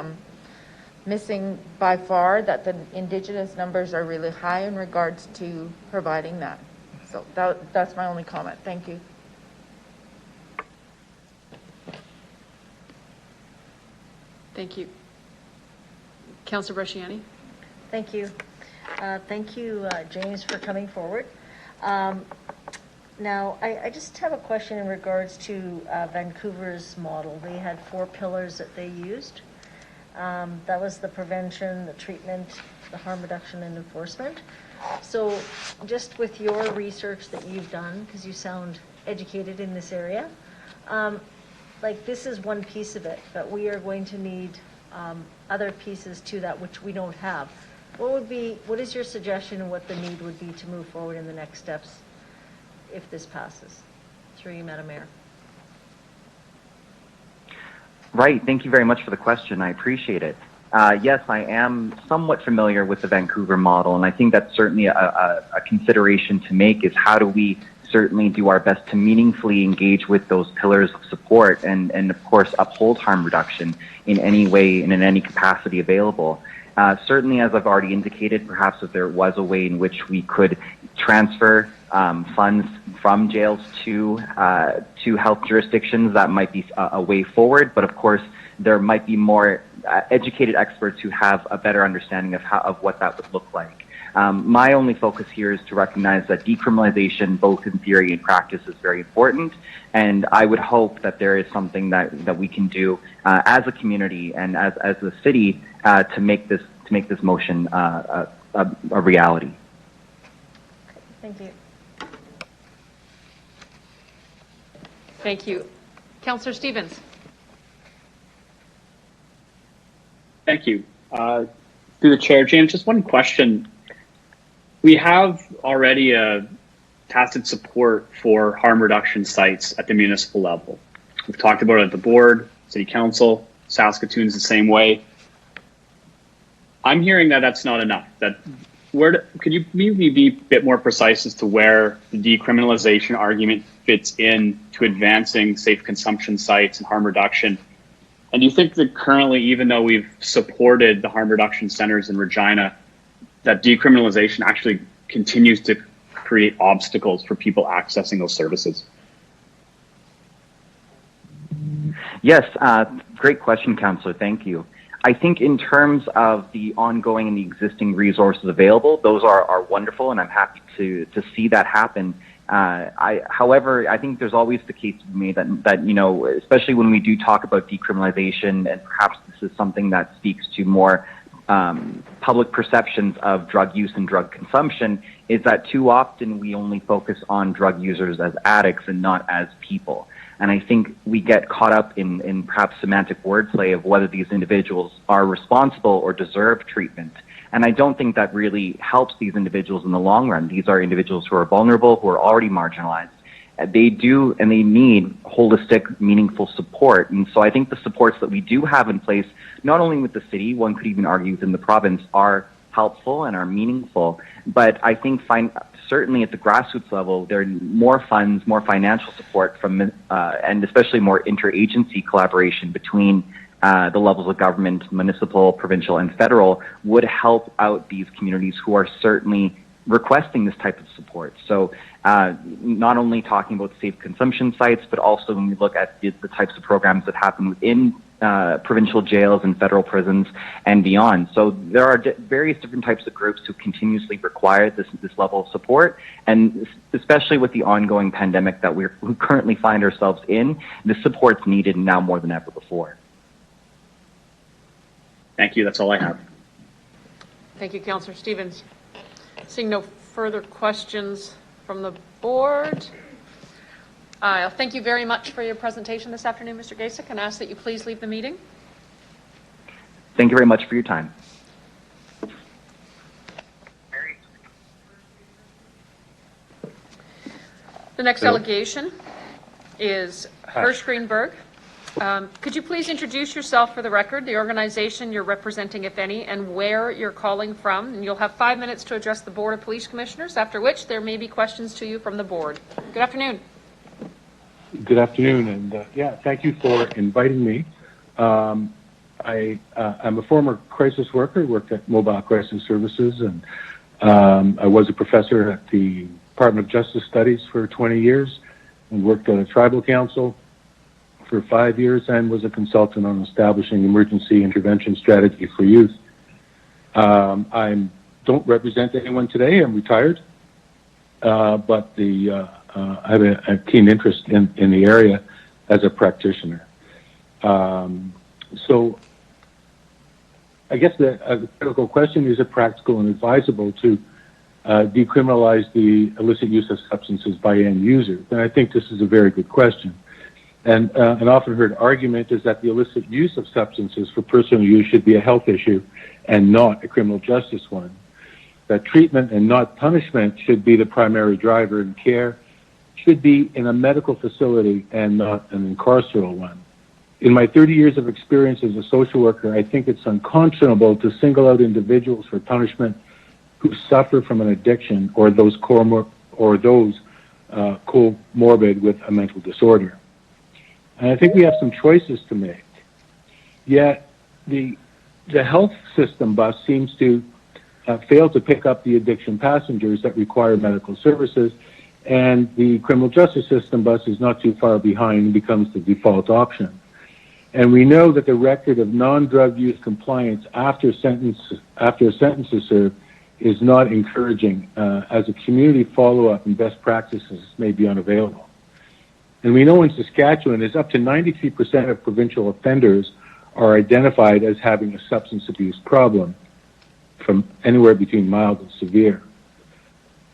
missing by far that the Indigenous numbers are really high in regards to providing that. So that's my only comment. Thank you. Thank you. Councillor Bresciani? Thank you. Thank you, James, for coming forward. Now, I just have a question in regards to Vancouver's model. They had 4 pillars that they used. That was the prevention, the treatment, the harm reduction, and enforcement. So just with your research that you've done, because you sound educated in this area, like this is one piece of it, but we are going to need other pieces to that which we don't have. What is your suggestion and what the need would be to move forward in the next steps if this passes? Through you, Madam Mayor. Right. Thank you very much for the question. I appreciate it. Yes, I am somewhat familiar with the Vancouver model, and I think that's certainly a consideration to make, is how do we certainly do our best to meaningfully engage with those pillars of support and of course, uphold harm reduction in any way and in any capacity available. Certainly, as I've already indicated, perhaps if there was a way in which we could transfer funds from jails to health jurisdictions, that might be a way forward. But of course, there might be more educated experts who have a better understanding of what that would look like. My only focus here is to recognize that decriminalization, both in theory and practice, is very important. And I would hope that there is something that we can do as a community and as a city to make this motion a reality. Thank you. Thank you. Councillor Stevens? Thank you. Through the chair, James, just one question. We have already a tacit support for harm reduction sites at the municipal level. We've talked about it at the board, city council, Saskatoon's the same way. I'm hearing that that's not enough. Could you maybe be a bit more precise as to where the decriminalization argument fits in to advancing safe consumption sites and harm reduction? And do you think that currently, even though we've supported the harm reduction centers in Regina, that decriminalization actually continues to create obstacles for people accessing those services? Yes, great question, Councillor. Thank you. I think in terms of the ongoing and the existing resources available, those are wonderful, and I'm happy to see that happen. However, I think there's always the case to be made that you know, especially when we do talk about decriminalization, and perhaps this is something that speaks to more public perceptions of drug use and drug consumption, is that too often we only focus on drug users as addicts and not as people. And I think we get caught up in perhaps semantic wordplay of whether these individuals are responsible or deserve treatment. And I don't think that really helps these individuals in the long run. These are individuals who are vulnerable, who are already marginalized. They do and they need holistic, meaningful support. And so I think the supports that we do have in place, not only with the city, one could even argue within the province, are helpful and are meaningful. But I think certainly at the grassroots level, there are more funds, more financial support from, and especially more interagency collaboration between the levels of government, municipal, provincial, and federal would help out these communities who are certainly requesting this type of support. So not only talking about safe consumption sites, but also when we look at the types of programs that happen within provincial jails and federal prisons and beyond. So there are various different types of groups who continuously require this level of support, and especially with the ongoing pandemic that we currently find ourselves in, the support's needed now more than ever before. Thank you. That's all I have. Thank you, Councillor Stevens. Seeing no further questions from the board, thank you very much for your presentation this afternoon, Mr. Gasiuk, and ask that you please leave the meeting. Thank you very much for your time. The next delegation is Hirsch Greenberg. Could you please introduce yourself for the record, the organization you're representing, if any, and where you're calling from? And you'll have 5 minutes to address the Board of Police Commissioners, after which there may be questions to you from the board. Good afternoon. Good afternoon, and thank you for inviting me. I'm a former crisis worker, worked at Mobile Crisis Services, and I was a professor at the Department of Justice Studies for 20 years, and worked at a tribal council for 5 years, and was a consultant on establishing emergency intervention strategy for youth. I don't represent anyone today. I'm retired, but I have a keen interest in the area as a practitioner. So I guess the critical question is, it practical and advisable to decriminalize the illicit use of substances by end users? And I think this is a very good question. And an often heard argument is that the illicit use of substances for personal use should be a health issue and not a criminal justice one. That treatment and not punishment should be the primary driver, and care should be in a medical facility and not an incarceral one. In my 30 years of experience as a social worker, I think it's unconscionable to single out individuals for punishment who suffer from an addiction or those comorbid with a mental disorder. And I think we have some choices to make. Yet the health system bus seems to fail to pick up the addiction passengers that require medical services, and the criminal justice system bus is not too far behind and becomes the default option. And we know that the record of non-drug use compliance after a sentence is served is not encouraging, as a community follow-up and best practices may be unavailable. And we know in Saskatchewan, is up to 93% of provincial offenders are identified as having a substance abuse problem, from anywhere between mild and severe.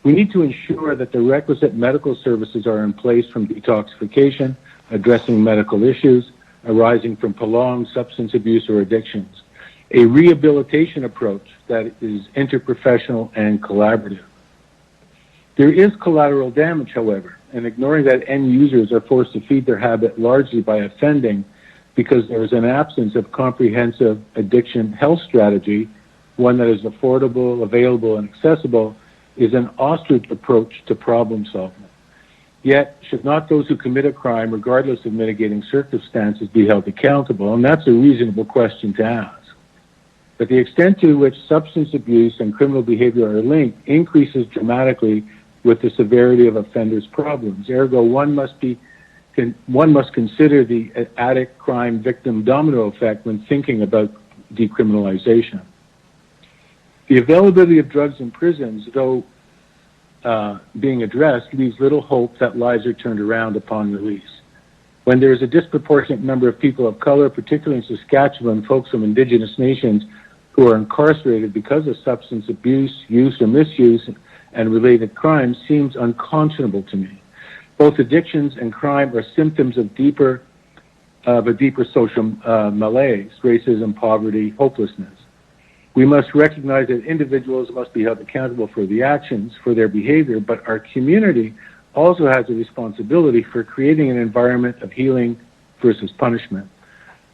We need to ensure that the requisite medical services are in place, from detoxification, addressing medical issues arising from prolonged substance abuse or addictions, a rehabilitation approach that is interprofessional and collaborative. There is collateral damage, however, and ignoring that end users are forced to feed their habit largely by offending because there is an absence of comprehensive addiction health strategy, one that is affordable, available, and accessible, is an ostrich approach to problem solving. Yet, should not those who commit a crime, regardless of mitigating circumstances, be held accountable? And that's a reasonable question to ask. But the extent to which substance abuse and criminal behavior are linked increases dramatically with the severity of offenders' problems. Ergo, one must consider the addict crime victim domino effect when thinking about decriminalization. The availability of drugs in prisons, though being addressed, leaves little hope that lives are turned around upon release. When there is a disproportionate number of people of color, particularly in Saskatchewan, folks from Indigenous nations, who are incarcerated because of substance abuse, use or misuse, and related crimes, seems unconscionable to me. Both addictions and crime are symptoms of a deeper social malaise, racism, poverty, hopelessness. We must recognize that individuals must be held accountable for the actions, for their behavior, but our community also has a responsibility for creating an environment of healing versus punishment.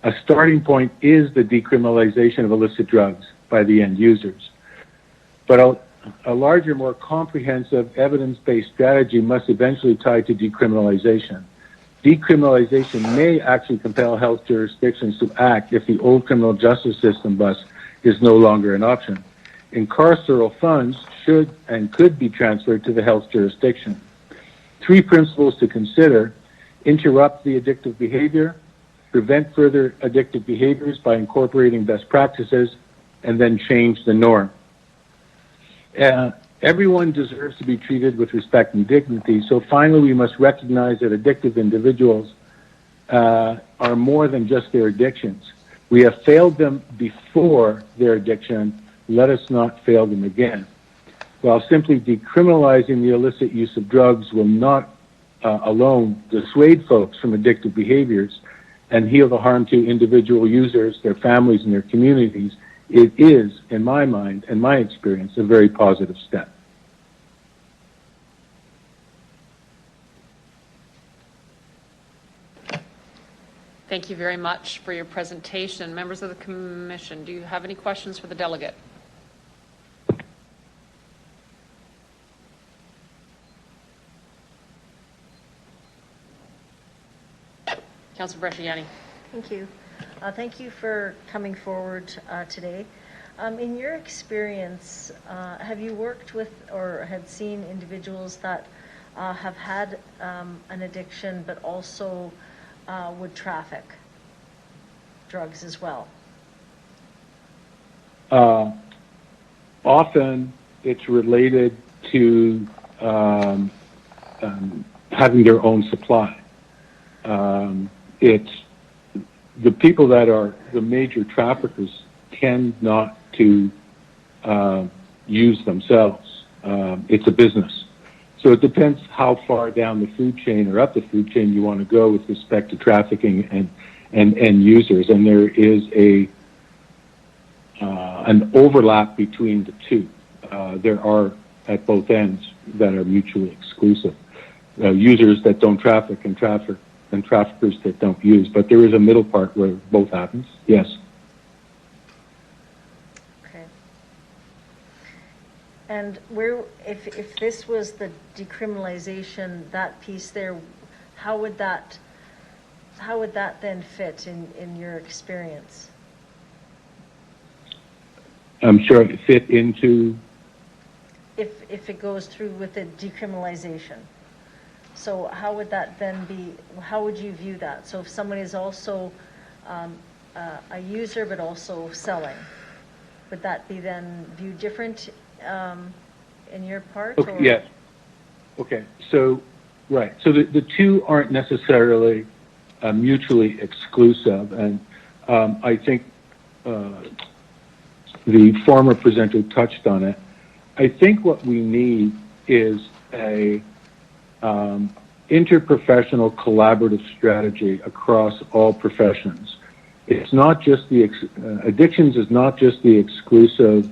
A starting point is the decriminalization of illicit drugs by the end users. But a larger, more comprehensive, evidence-based strategy must eventually tie to decriminalization. Decriminalization may actually compel health jurisdictions to act if the old criminal justice system bus is no longer an option. Carceral funds should and could be transferred to the health jurisdiction. 3 principles to consider: interrupt the addictive behavior, prevent further addictive behaviors by incorporating best practices, and then change the norm. Everyone deserves to be treated with respect and dignity, so finally we must recognize that addictive individuals are more than just their addictions. We have failed them before their addiction. Let us not fail them again. While simply decriminalizing the illicit use of drugs will not alone dissuade folks from addictive behaviors and heal the harm to individual users, their families, and their communities, it is, in my mind and my experience, a very positive step. Thank you very much for your presentation. Members of the commission, do you have any questions for the delegate? Councilor Bresciani. Thank you. Thank you for coming forward today. In your experience, have you worked with or had seen individuals that have had an addiction but also would traffic drugs as well? Often it's related to having their own supply. It's the people that are the major traffickers tend not to use themselves. It's a business. So it depends how far down the food chain or up the food chain you want to go with respect to trafficking and users. And there is an overlap between the two. There are at both ends that are mutually exclusive. Users that don't traffic and traffickers that don't use. But there is a middle part where both happens. Yes. Okay. And where, if this was the decriminalization, that piece there, how would that then fit in your experience? I'm sure it fit into. If it goes through with the decriminalization. So how would that then be, how would you view that? So if someone is also a user but also selling, would that be then viewed different in your part? Okay, or? yes. Okay, so, right. So the two aren't necessarily mutually exclusive. And I think the former presenter touched on it. I think what we need is a interprofessional collaborative strategy across all professions. It's not just the addictions is not just the exclusive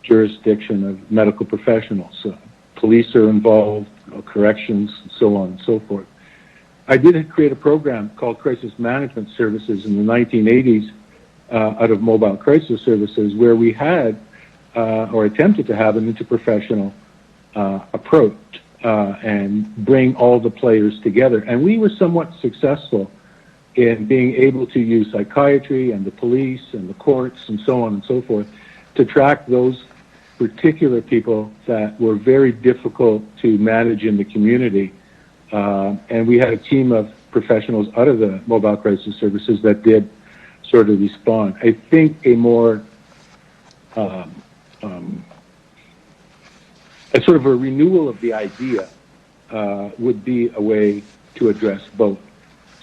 jurisdiction of medical professionals. Police are involved, corrections, and so on and so forth. I did create a program called Crisis Management Services in the 1980s out of Mobile Crisis Services, where we had or attempted to have an interprofessional approach and bring all the players together. And we were somewhat successful in being able to use psychiatry and the police and the courts and so on and so forth to track those particular people that were very difficult to manage in the community. And we had a team of professionals out of the Mobile Crisis Services that did sort of respond. I think a more a sort of a renewal of the idea would be a way to address both.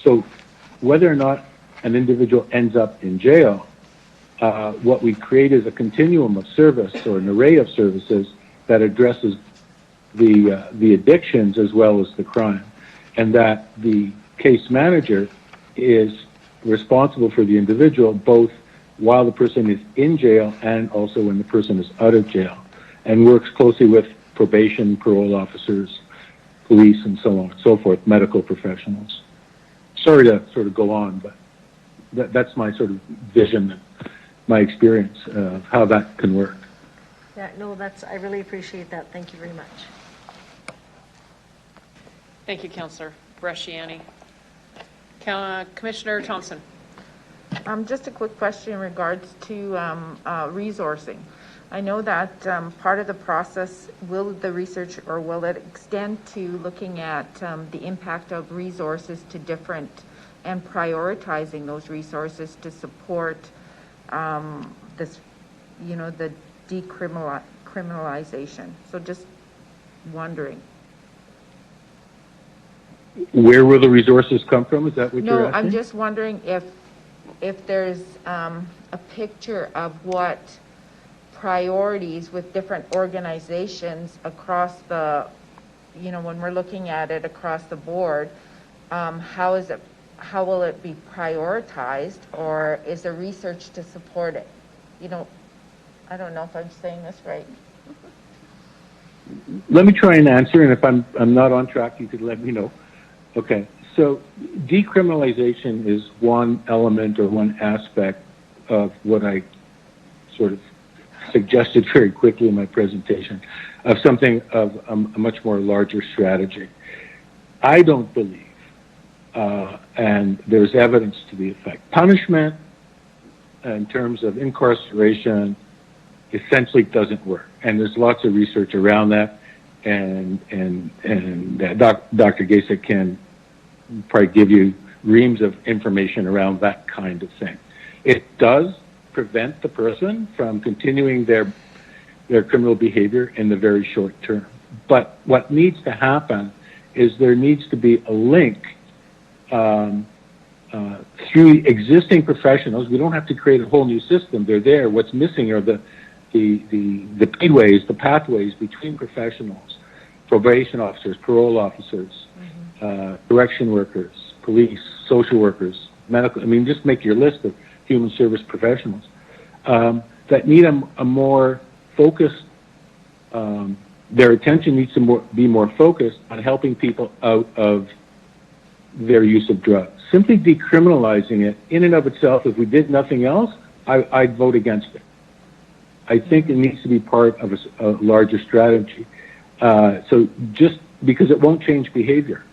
So whether or not an individual ends up in jail, what we create is a continuum of service or an array of services that addresses the addictions as well as the crime, and that the case manager is responsible for the individual both while the person is in jail and also when the person is out of jail, and works closely with probation, parole officers, police, and so on and so forth, medical professionals. Sorry to sort of go on, but that's my sort of vision, my experience of how that can work. Yeah, no, I really appreciate that. Thank you very much. Thank you, Councillor Bresciani. Commissioner Thompson. Just a quick question in regards to resourcing. I know that part of the process, will the research or will it extend to looking at the impact of resources to different and prioritizing those resources to support this, the decriminalization? So just wondering. Where will the resources come from? Is that what you're No, asking? I'm just wondering if there's a picture of what priorities with different organizations across the, when we're looking at it across the board, how will it be prioritized, or is there research to support it? I don't know if I'm saying this right. Let me try and answer, and if I'm not on track, you could let me know. Okay, so decriminalization is one element or one aspect of what I sort of suggested very quickly in my presentation, of something of a much more larger strategy. I don't believe, and there's evidence to the effect, punishment in terms of incarceration essentially doesn't work. And there's lots of research around that, and Dr. Gasick can probably give you reams of information around that kind of thing. It does prevent the person from continuing their criminal behavior in the very short term. But what needs to happen is there needs to be a link through existing professionals. We don't have to create a whole new system. They're there. What's missing are the pathways between professionals, probation officers, parole officers, correction workers, police, social workers, medical. I mean, just make your list of human service professionals that need a more focused. Their attention needs to be more focused on helping people out of their use of drugs. Simply decriminalizing it in and of itself, if we did nothing else, I'd vote against it. I think it needs to be part of a larger strategy. So just because it won't change behavior,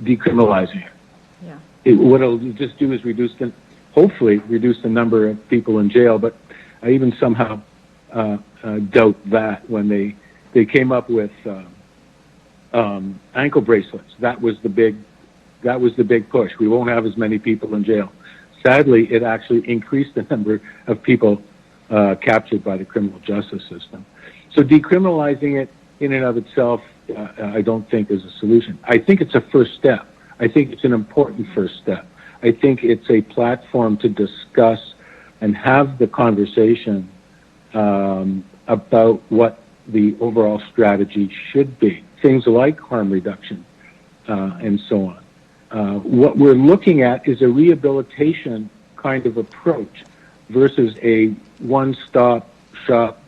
decriminalizing it. Yeah. What it'll just do is hopefully reduce the number of people in jail, but I even somehow doubt that when they came up with ankle bracelets. That was the big push. We won't have as many people in jail. Sadly, it actually increased the number of people captured by the criminal justice system. So decriminalizing it in and of itself, I don't think is a solution. I think it's a first step. I think it's an important first step. I think it's a platform to discuss and have the conversation about what the overall strategy should be. Things like harm reduction and so on. What we're looking at is a rehabilitation kind of approach versus a one-stop shop,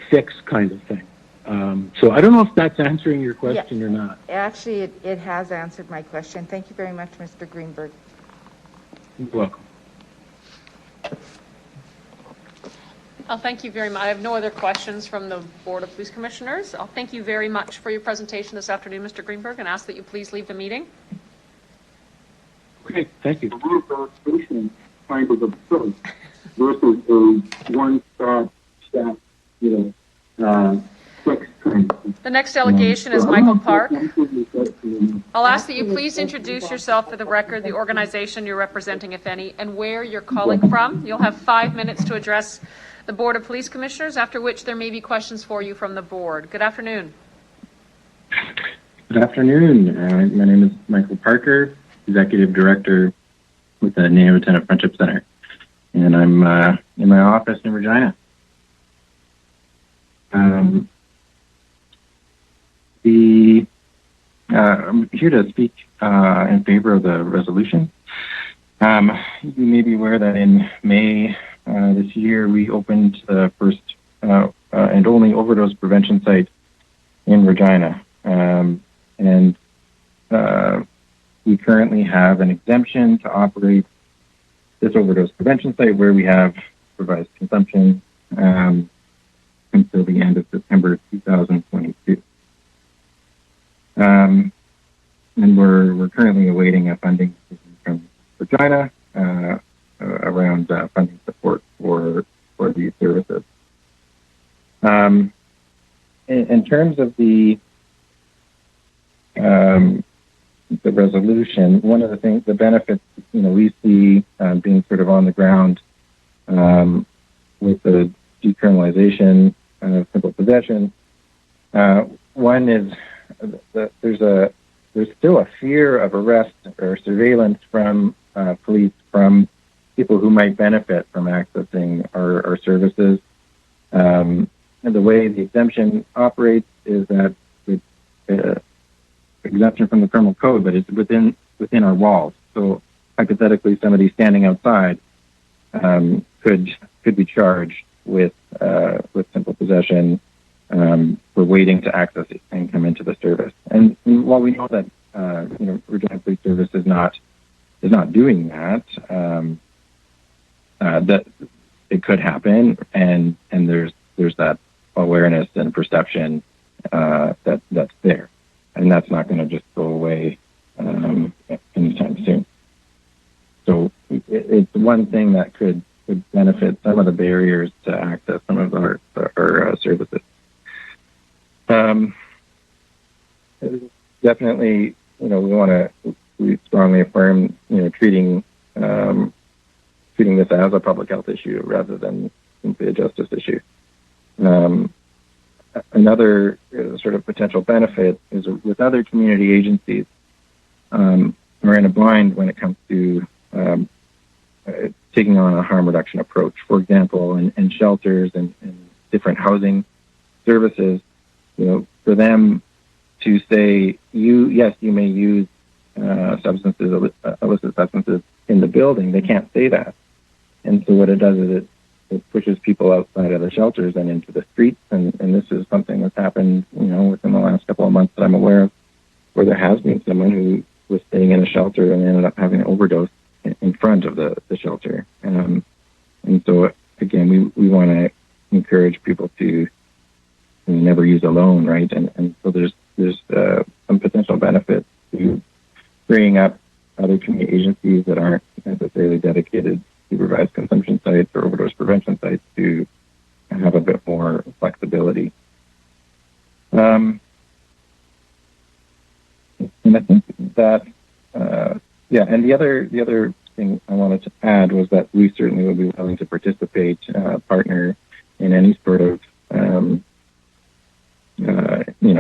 fix kind of thing. So I don't know if that's answering your question or not. Actually, it has answered my question. Thank you very much, Mr. Greenberg. You're welcome. Well, thank you very much. I have no other questions from the Board of Police Commissioners. I'll thank you very much for your presentation this afternoon, Mr. Greenberg, and ask that you please leave the meeting. Okay, thank you. Kind of approach versus a one-stop shop, quick kind of. The next delegation is Michael Park. I'll ask that you please introduce yourself for the record, the organization you're representing, if any, and where you're calling from. You'll have 5 minutes to address the Board of Police Commissioners, after which there may be questions for you from the board. Good afternoon. Good afternoon. My name is Michael Parker, Executive Director with the Nanaimo Friendship Center. And I'm in my office in Regina. I'm here to speak in favor of the resolution. You may be aware that in May this year, we opened the first and only overdose prevention site in Regina. And we currently have an exemption to operate this overdose prevention site where we have supervised consumption until the end of September 2022. And we're currently awaiting a funding decision from Regina around funding support for these services. In terms of the resolution, one of the things, the benefits, we see being sort of on the ground with the decriminalization of simple possession. One is that there's still a fear of arrest or surveillance from police from people who might benefit from accessing our services. And the way the exemption operates is that it's exemption from the criminal code, but it's within our walls. So hypothetically, somebody standing outside could be charged with simple possession for waiting to access it and come into the service. And while we know that Regina Police Service is not doing that, that it could happen, and there's that awareness and perception that's there, and that's not going to just go away anytime soon. So it's one thing that could benefit some of the barriers to access some of our services. Definitely, we strongly affirm, treating this as a public health issue rather than simply a justice issue. Another sort of potential benefit is with other community agencies, we're in a bind when it comes to taking on a harm reduction approach. For example, in shelters and different housing services, for them to say, you may use illicit substances in the building, they can't say that. And so what it does is it pushes people outside of the shelters and into the streets. And this is something that's happened, within the last couple of months that I'm aware of, where there has been someone who was staying in a shelter and ended up having an overdose in front of the shelter. And so, again, we want to encourage people to never use alone, right? And so there's some potential benefit to freeing up other community agencies that aren't necessarily dedicated supervised consumption sites or overdose prevention sites to have a bit more flexibility. And I think that, and the other thing I wanted to add was that we certainly will be willing to participate, partner in any sort of,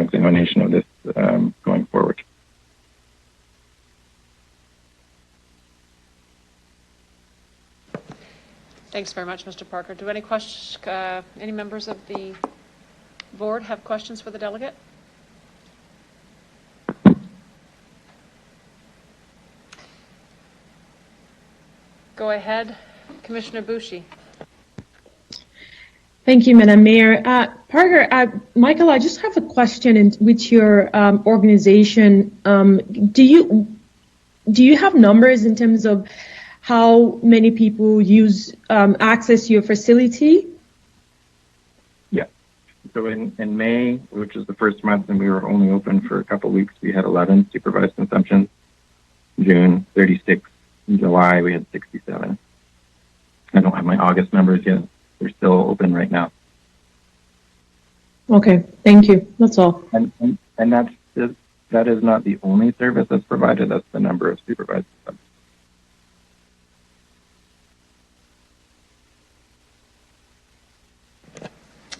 examination of this going forward. Thanks very much, Mr. Parker. Do any members of the board have questions for the delegate? Go ahead, Commissioner Boucher. Thank you, Madam Mayor. Parker, Michael, I just have a question with your organization. Do you have numbers in terms of how many people use access your facility? Yeah. So in May, which is the first month, and we were only open for a couple of weeks, we had 11 supervised consumptions. June, 36. In July, we had 67. I don't have my August numbers yet. They're still open right now. Okay, thank you. That's all. And that is not the only service that's provided. That's the number of supervised consumptions.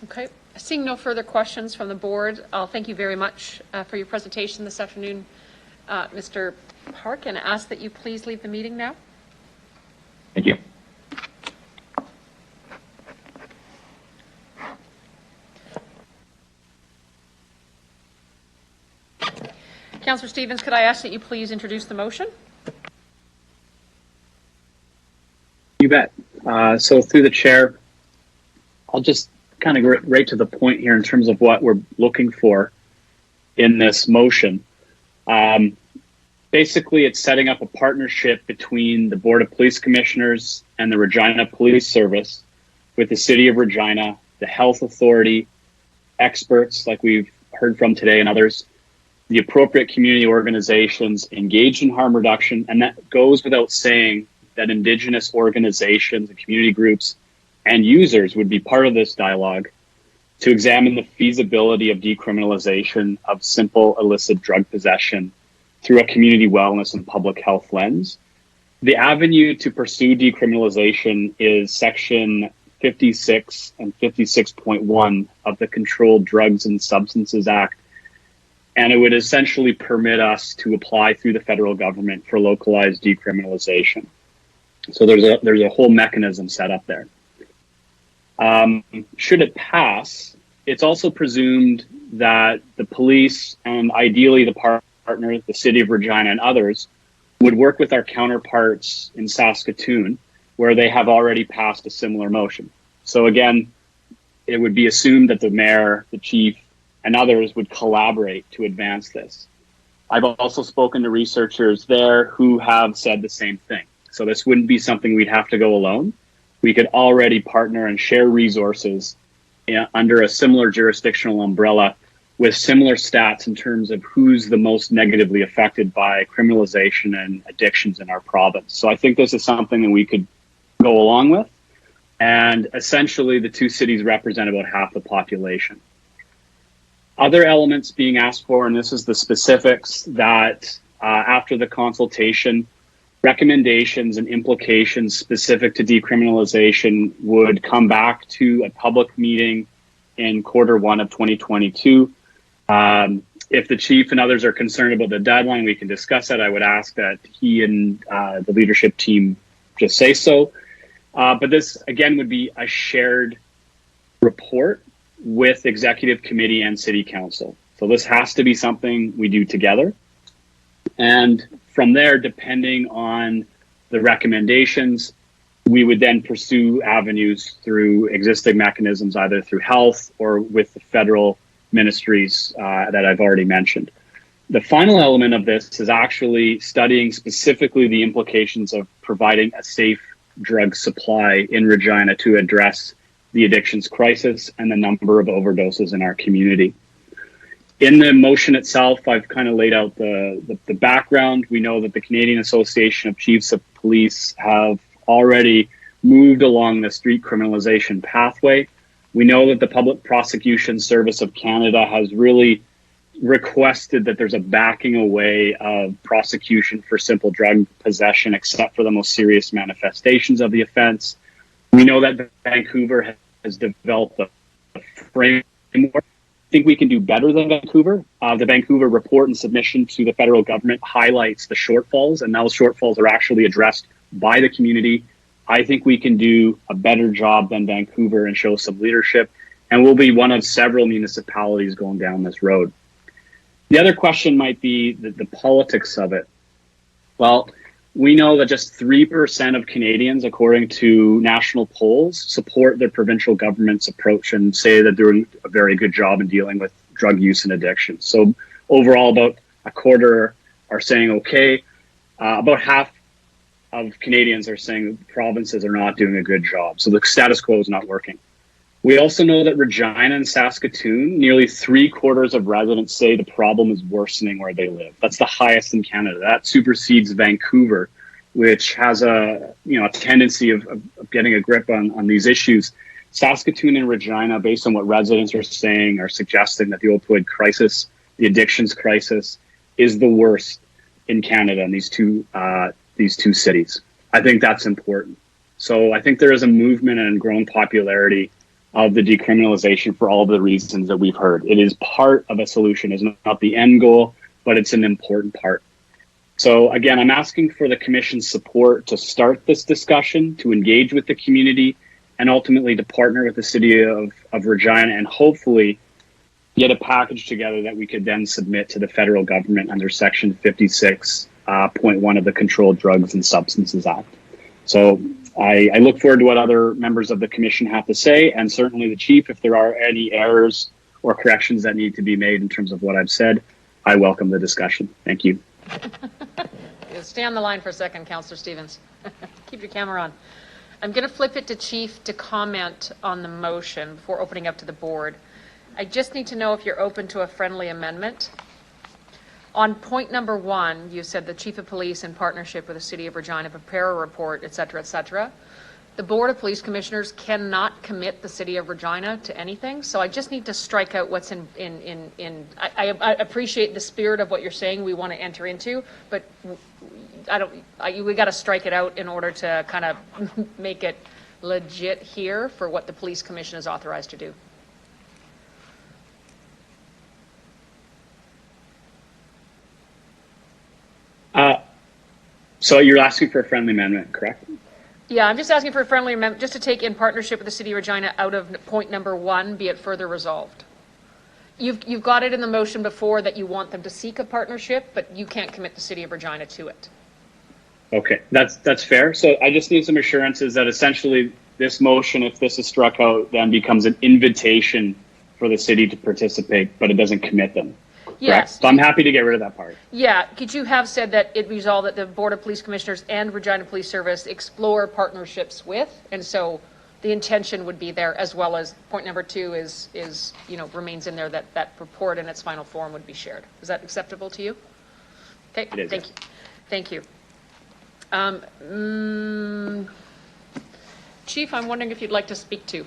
Okay. Seeing no further questions from the board, I'll thank you very much for your presentation this afternoon, Mr. Park, and ask that you please leave the meeting now. Thank you. Councillor Stevens, could I ask that you please introduce the motion? You bet. So through the chair, I'll just kind of get right to the point here in terms of what we're looking for in this motion. Basically, it's setting up a partnership between the Board of Police Commissioners and the Regina Police Service with the City of Regina, the Health Authority, experts like we've heard from today and others, the appropriate community organizations engaged in harm reduction. And that goes without saying that Indigenous organizations and community groups and users would be part of this dialogue to examine the feasibility of decriminalization of simple illicit drug possession through a community wellness and public health lens. The avenue to pursue decriminalization is Section 56 and 56.1 of the Controlled Drugs and Substances Act, and it would essentially permit us to apply through the federal government for localized decriminalization. So there's a whole mechanism set up there. Should it pass, it's also presumed that the police and ideally the partner, the City of Regina and others, would work with our counterparts in Saskatoon, where they have already passed a similar motion. So again, it would be assumed that the mayor, the chief, and others would collaborate to advance this. I've also spoken to researchers there who have said the same thing. So this wouldn't be something we'd have to go alone. We could already partner and share resources under a similar jurisdictional umbrella with similar stats in terms of who's the most negatively affected by criminalization and addictions in our province. So I think this is something that we could go along with. And essentially the two cities represent about half the population. Other elements being asked for, and this is the specifics, that after the consultation, recommendations and implications specific to decriminalization would come back to a public meeting in Q1 of 2022. If the chief and others are concerned about the deadline, we can discuss that. I would ask that he and the leadership team just say so. But this, again, would be a shared report with executive committee and city council. So this has to be something we do together. And from there, depending on the recommendations, we would then pursue avenues through existing mechanisms, either through health or with the federal ministries that I've already mentioned. The final element of this is actually studying specifically the implications of providing a safe drug supply in Regina to address the addictions crisis and the number of overdoses in our community. In the motion itself, I've kind of laid out the background. We know that the Canadian Association of Chiefs of Police have already moved along the street criminalization pathway. We know that the Public Prosecution Service of Canada has really requested that there's a backing away of prosecution for simple drug possession, except for the most serious manifestations of the offense. We know that Vancouver has developed a framework. I think we can do better than Vancouver. The Vancouver report and submission to the federal government highlights the shortfalls, and those shortfalls are actually addressed by the community. I think we can do a better job than Vancouver and show some leadership, and we'll be one of several municipalities going down this road. The other question might be the politics of it. Well, we know that just 3% of Canadians, according to national polls, support their provincial government's approach and say that they're doing a very good job in dealing with drug use and addiction. So overall, about a quarter are saying okay. About half of Canadians are saying provinces are not doing a good job. So the status quo is not working. We also know that Regina and Saskatoon, nearly 3/4 of residents say the problem is worsening where they live. That's the highest in Canada. That supersedes Vancouver, which has a tendency of getting a grip on these issues. Saskatoon and Regina, based on what residents are saying, are suggesting that the opioid crisis, the addictions crisis, is the worst in Canada in these two cities. I think that's important. So I think there is a movement and growing popularity of the decriminalization for all the reasons that we've heard. It is part of a solution. It's not the end goal, but it's an important part. So again, I'm asking for the Commission's support to start this discussion, to engage with the community, and ultimately to partner with the City of Regina and hopefully get a package together that we could then submit to the federal government under Section 56.1 of the Controlled Drugs and Substances Act. So I look forward to what other members of the Commission have to say, and certainly the Chief, if there are any errors or corrections that need to be made in terms of what I've said, I welcome the discussion. Thank you. Stay on the line for a second, Councillor Stevens. Keep your camera on. I'm going to flip it to Chief to comment on the motion before opening up to the board. I just need to know if you're open to a friendly amendment. On point number 1, you said the Chief of Police in partnership with the City of Regina prepare a report, et cetera, et cetera. The Board of Police Commissioners cannot commit the City of Regina to anything, so I just need to strike out what's I appreciate the spirit of what you're saying we want to enter into, but we got to strike it out in order to kind of make it legit here for what the Police Commission is authorized to do. So you're asking for a friendly amendment, correct? Yeah, I'm just asking for a friendly amendment, just to take in partnership with the City of Regina out of point number 1, be it further resolved. You've got it in the motion before that you want them to seek a partnership, but you can't commit the City of Regina to it. Okay, that's fair. So I just need some assurances that essentially this motion, if this is struck out, then becomes an invitation for the city to participate, but it doesn't commit them. Yes. So I'm happy to get rid of that part. Yeah, could you have said that it resolved that the Board of Police Commissioners and Regina Police Service explore partnerships with, and so the intention would be there, as well as point number 2 is remains in there, that report in its final form would be shared. Is that acceptable to you? Okay, It is, thank yes. you. Thank you. Chief, I'm wondering if you'd like to speak to.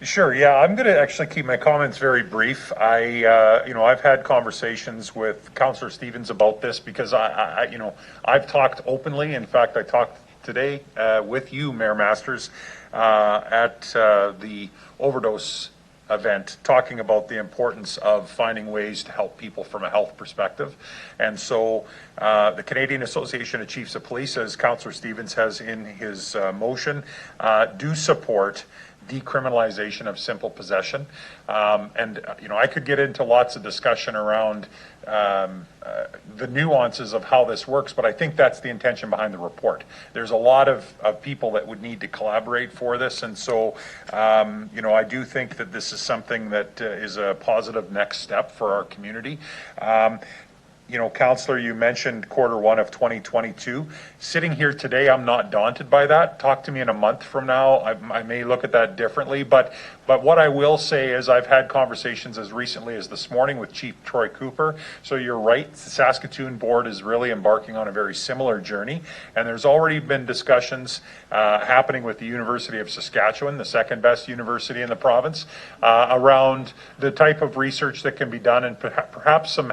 Sure. Yeah, I'm going to actually keep my comments very brief. I've had conversations with Councillor Stevens about this because I've talked openly. In fact, I talked today with you, Mayor Masters, at the overdose event, talking about the importance of finding ways to help people from a health perspective. And so the Canadian Association of Chiefs of Police, as Councillor Stevens has in his motion, do support decriminalization of simple possession. I could get into lots of discussion around the nuances of how this works, but I think that's the intention behind the report. There's a lot of people that would need to collaborate for this, and so I do think that this is something that is a positive next step for our community. Councillor, you mentioned Q1 of 2022. Sitting here today, I'm not daunted by that. Talk to me in a month from now. I may look at that differently, but what I will say is I've had conversations as recently as this morning with Chief Troy Cooper. So you're right, the Saskatoon board is really embarking on a very similar journey, and there's already been discussions happening with the University of Saskatchewan, the second best university in the province, around the type of research that can be done, and perhaps some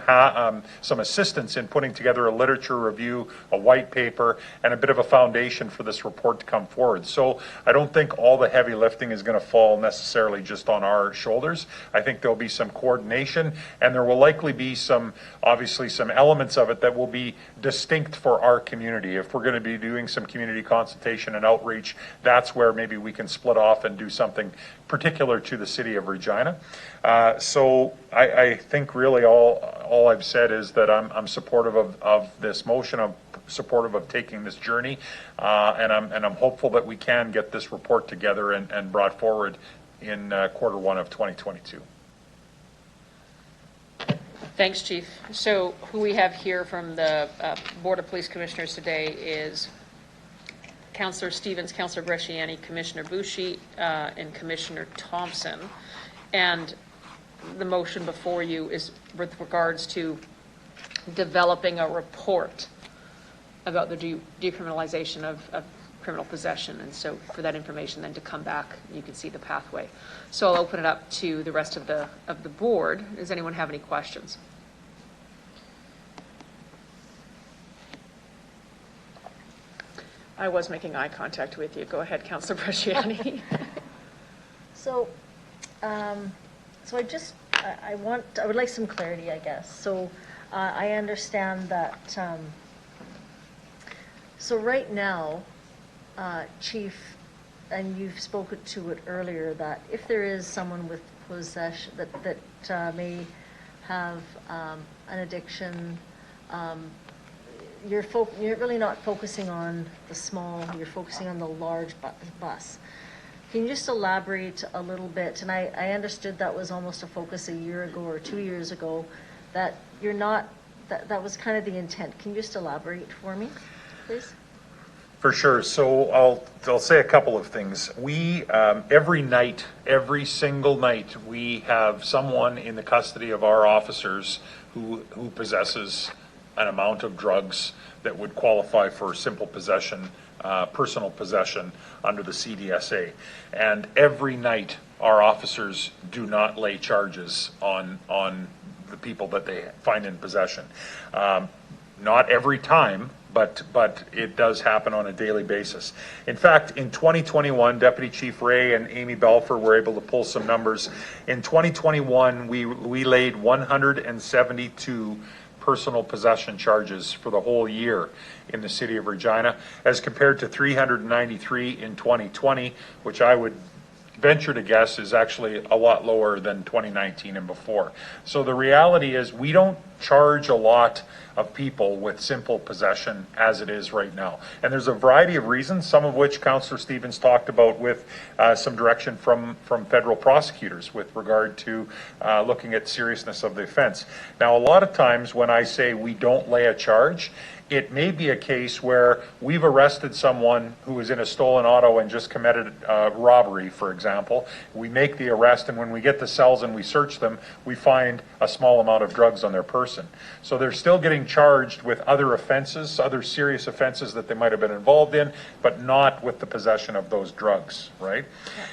assistance in putting together a literature review, a white paper, and a bit of a foundation for this report to come forward. So I don't think all the heavy lifting is going to fall necessarily just on our shoulders. I think there'll be some coordination, and there will likely be obviously some elements of it that will be distinct for our community. If we're going to be doing some community consultation and outreach, that's where maybe we can split off and do something particular to the City of Regina. So I think really all I've said is that I'm supportive of this motion. I'm supportive of taking this journey, and I'm hopeful that we can get this report together and brought forward in Q1 of 2022. Thanks, Chief. So who we have here from the Board of Police Commissioners today is Councillor Stevens, Councillor Bresciani, Commissioner Bushi, and Commissioner Thompson. And the motion before you is with regards to developing a report about the decriminalization of criminal possession. And so for that information then to come back, you can see the pathway. So I'll open it up to the rest of the board. Does anyone have any questions? I was making eye contact with you. Go ahead, Councillor Bresciani. So I would like some clarity, I guess. So I understand that, so right now, Chief, and you've spoken to it earlier, that if there is someone with possession that may have an addiction, you're really not focusing on the small, you're focusing on the large bus. Can you just elaborate a little bit? And I understood that was almost a focus a year ago or 2 years ago, that you're not, that was kind of the intent. Can you just elaborate for me, please? For sure. So I'll say a couple of things. We every night, every single night, we have someone in the custody of our officers who possesses an amount of drugs that would qualify for simple possession, personal possession under the CDSA. And every night, our officers do not lay charges on the people that they find in possession. Not every time, but it does happen on a daily basis. In fact, in 2021, Deputy Chief Ray and Amy Belfer were able to pull some numbers. In 2021, we laid 172 personal possession charges for the whole year in the city of Regina, as compared to 393 in 2020, which I would venture to guess is actually a lot lower than 2019 and before. So the reality is we don't charge a lot of people with simple possession as it is right now. And there's a variety of reasons, some of which Councillor Stevens talked about with some direction from federal prosecutors with regard to looking at seriousness of the offense. Now, a lot of times when I say we don't lay a charge, it may be a case where we've arrested someone who was in a stolen auto and just committed robbery, for example. We make the arrest, and when we get the cells and we search them, we find a small amount of drugs on their person. So they're still getting charged with other offenses, other serious offenses that they might have been involved in, but not with the possession of those drugs, right?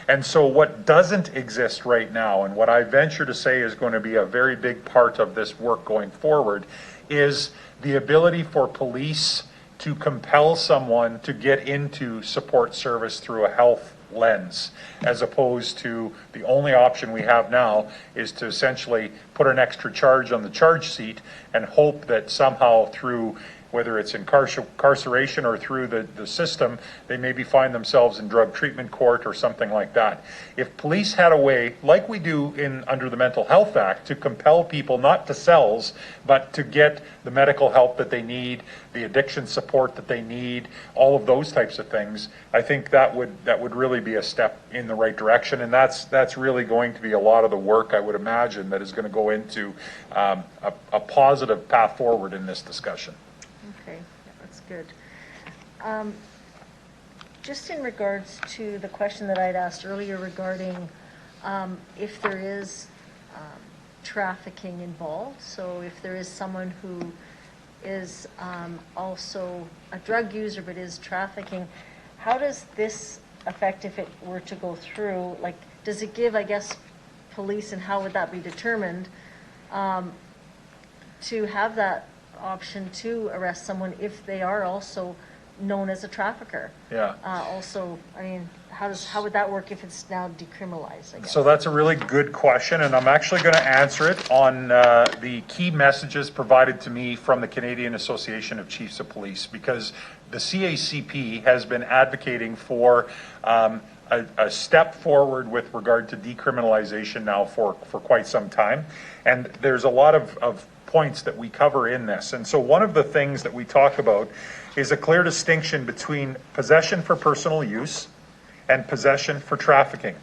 And so what doesn't exist right now, and what I venture to say is going to be a very big part of this work going forward, is the ability for police to compel someone to get into support service through a health lens, as opposed to the only option we have now is to essentially put an extra charge on the charge sheet and hope that somehow through, whether it's incarceration or through the system, they maybe find themselves in drug treatment court or something like that. If police had a way, like we do under the Mental Health Act, to compel people not to cells, but to get the medical help that they need, the addiction support that they need, all of those types of things, I think that would really be a step in the right direction. And that's really going to be a lot of the work, I would imagine, that is going to go into a positive path forward in this discussion. Okay, that's good. Just in regards to the question that I'd asked earlier regarding if there is trafficking involved, so if there is someone who is also a drug user but is trafficking, how does this affect if it were to go through? Like, does it give, I guess, police, and how would that be determined, to have that option to arrest someone if they are also known as a trafficker? Yeah. Also, I mean, how would that work if it's now decriminalized, I guess? So that's a really good question, and I'm actually going to answer it on the key messages provided to me from the Canadian Association of Chiefs of Police, because the CACP has been advocating for a step forward with regard to decriminalization now for quite some time. And there's a lot of points that we cover in this. And so one of the things that we talk about is a clear distinction between possession for personal use and possession for trafficking.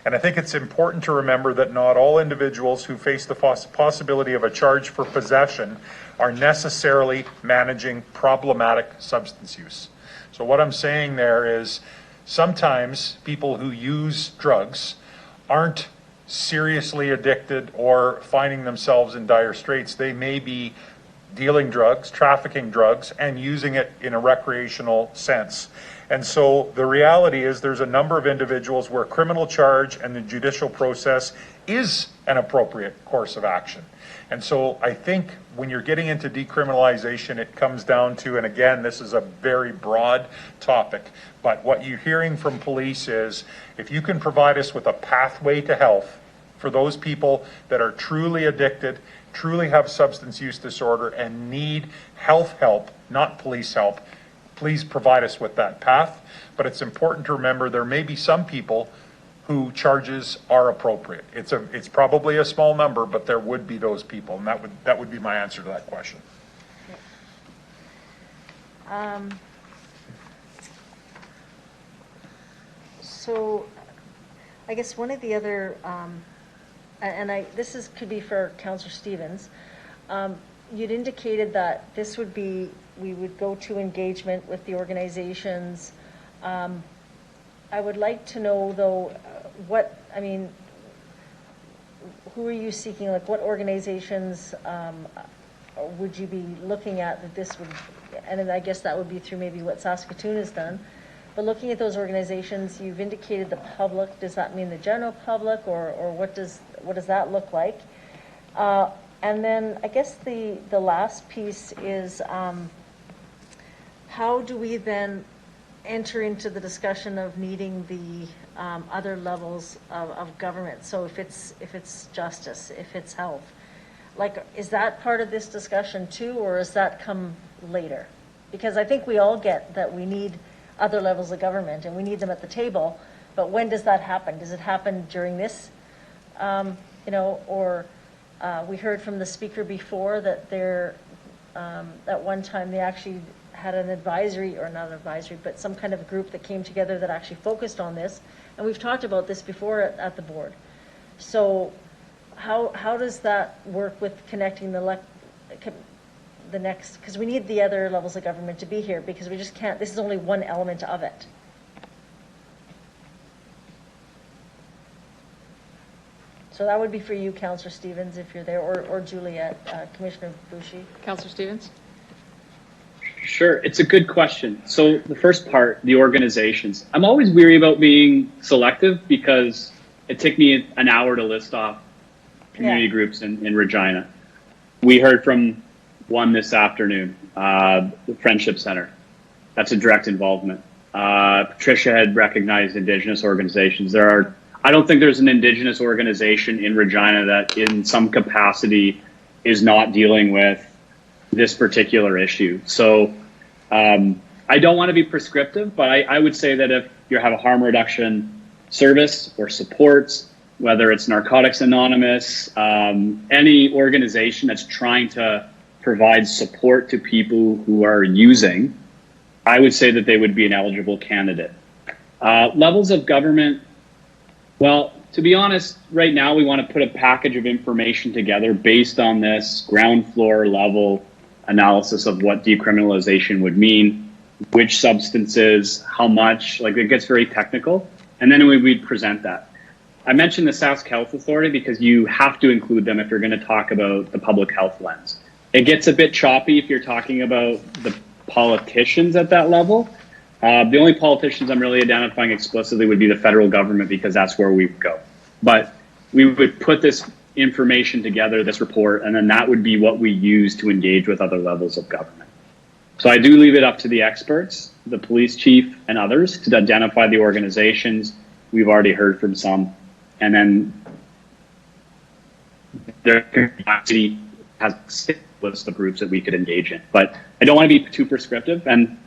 And I think it's important to remember that not all individuals who face the possibility of a charge for possession are necessarily managing problematic substance use. So what I'm saying there is sometimes people who use drugs aren't seriously addicted or finding themselves in dire straits. They may be dealing drugs, trafficking drugs, and using it in a recreational sense. And so the reality is there's a number of individuals where criminal charge and the judicial process is an appropriate course of action. And so I think when you're getting into decriminalization, it comes down to, and again, this is a very broad topic, but what you're hearing from police is if you can provide us with a pathway to health for those people that are truly addicted, truly have substance use disorder, and need health help, not police help, please provide us with that path. But it's important to remember there may be some people who charges are appropriate. It's probably a small number, but there would be those people, and that would be my answer to that question. So I guess one of the other, and this could be for Councillor Stevens, you'd indicated that this would be, we would go to engagement with the organizations. I would like to know, though, who are you seeking, like what organizations would you be looking at that this would, and then I guess that would be through maybe what Saskatoon has done. But looking at those organizations, you've indicated the public. Does that mean the general public, or what does that look like? And then I guess the last piece is how do we then enter into the discussion of needing the other levels of government? So if it's justice, if it's health, like, is that part of this discussion too, or does that come later? Because I think we all get that we need other levels of government and we need them at the table, but when does that happen? Does it happen during this, or we heard from the speaker before that at one time they actually had an advisory, or not an advisory, but some kind of group that came together that actually focused on this. And we've talked about this before at the board. So how does that work with connecting the next, because we need the other levels of government to be here, because we just can't, this is only one element of it. So that would be for you, Councillor Stevens, if you're there, or Juliet, Commissioner Boucher. Councillor Stevens? Sure, it's a good question. So the first part, the organizations. I'm always weary about being selective because it took me an hour to list off community groups in Regina. We heard from one this afternoon, the Friendship Center. That's a direct involvement. Patricia had recognized Indigenous organizations. I don't think there's an Indigenous organization in Regina that in some capacity is not dealing with this particular issue. So I don't want to be prescriptive, but I would say that if you have a harm reduction service or supports, whether it's Narcotics Anonymous, any organization that's trying to provide support to people who are using, I would say that they would be an eligible candidate. Levels of government, well, to be honest, right now we want to put a package of information together based on this ground floor level analysis of what decriminalization would mean, which substances, how much, like it gets very technical, and then we'd present that. I mentioned the Sask Health Authority because you have to include them if you're going to talk about the public health lens. It gets a bit choppy if you're talking about the politicians at that level. The only politicians I'm really identifying explicitly would be the federal government because that's where we would go. But we would put this information together, this report, and then that would be what we use to engage with other levels of government. So I do leave it up to the experts, the police chief and others to identify the organizations. We've already heard from some. And then their capacity has a list of groups that we could engage in. But I don't want to be too prescriptive. And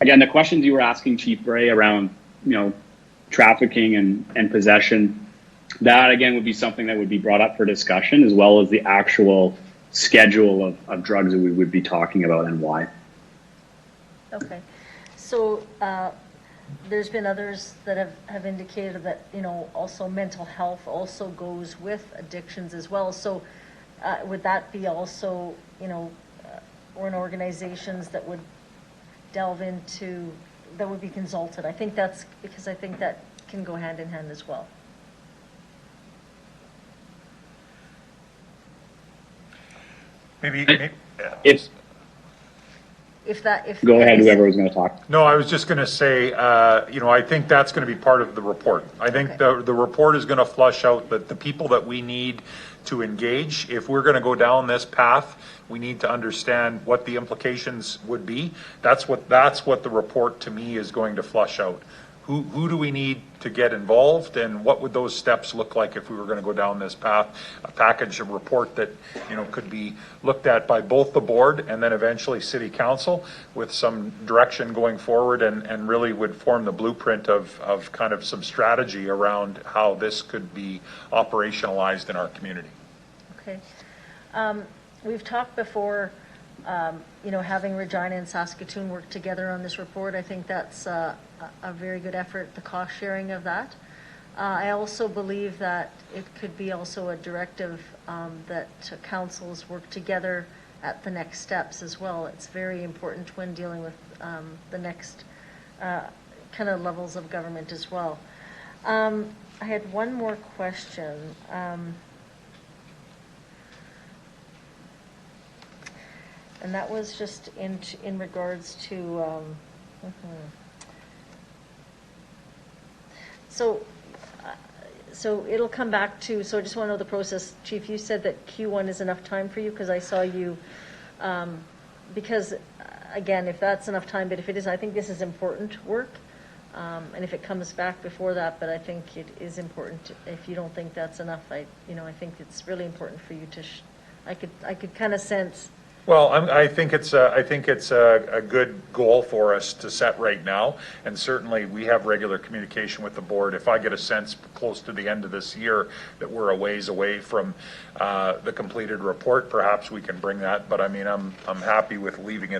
again, the questions you were asking Chief Bray around, trafficking and possession, that again would be something that would be brought up for discussion, as well as the actual schedule of drugs that we would be talking about and why. Okay. So there's been others that have indicated that, also mental health also goes with addictions as well. So would that be also, or in organizations that would delve into, that would be consulted? I think that's because I think that can go hand in hand as well. Maybe Go ahead, whoever was going to talk. No, I was just going to say, I think that's going to be part of the report. I think the report is going to flush out the people that we need to engage. If we're going to go down this path, we need to understand what the implications would be. That's what the report to me is going to flush out. Who do we need to get involved, and what would those steps look like if we were going to go down this path? A package, a report that could be looked at by both the board and then eventually City Council with some direction going forward, and really would form the blueprint of kind of some strategy around how this could be operationalized in our community. Okay. We've talked before, having Regina and Saskatoon work together on this report. I think that's a very good effort, the cost sharing of that. I also believe that it could be also a directive that councils work together at the next steps as well. It's very important when dealing with the next kind of levels of government as well. I had one more question. And that was just in regards to, so it'll come back to, so I just want to know the process. Chief, you said that Q1 is enough time for you, because I saw you, because again, if that's enough time, but if it is, I think this is important work. And if it comes back before that, but I think it is important, if you don't think that's enough, I think it's really important for you to, I could kind of sense. Well, I think it's a good goal for us to set right now, and certainly we have regular communication with the board. If I get a sense close to the end of this year that we're a ways away from the completed report, perhaps we can bring that. But I mean, I'm happy with leaving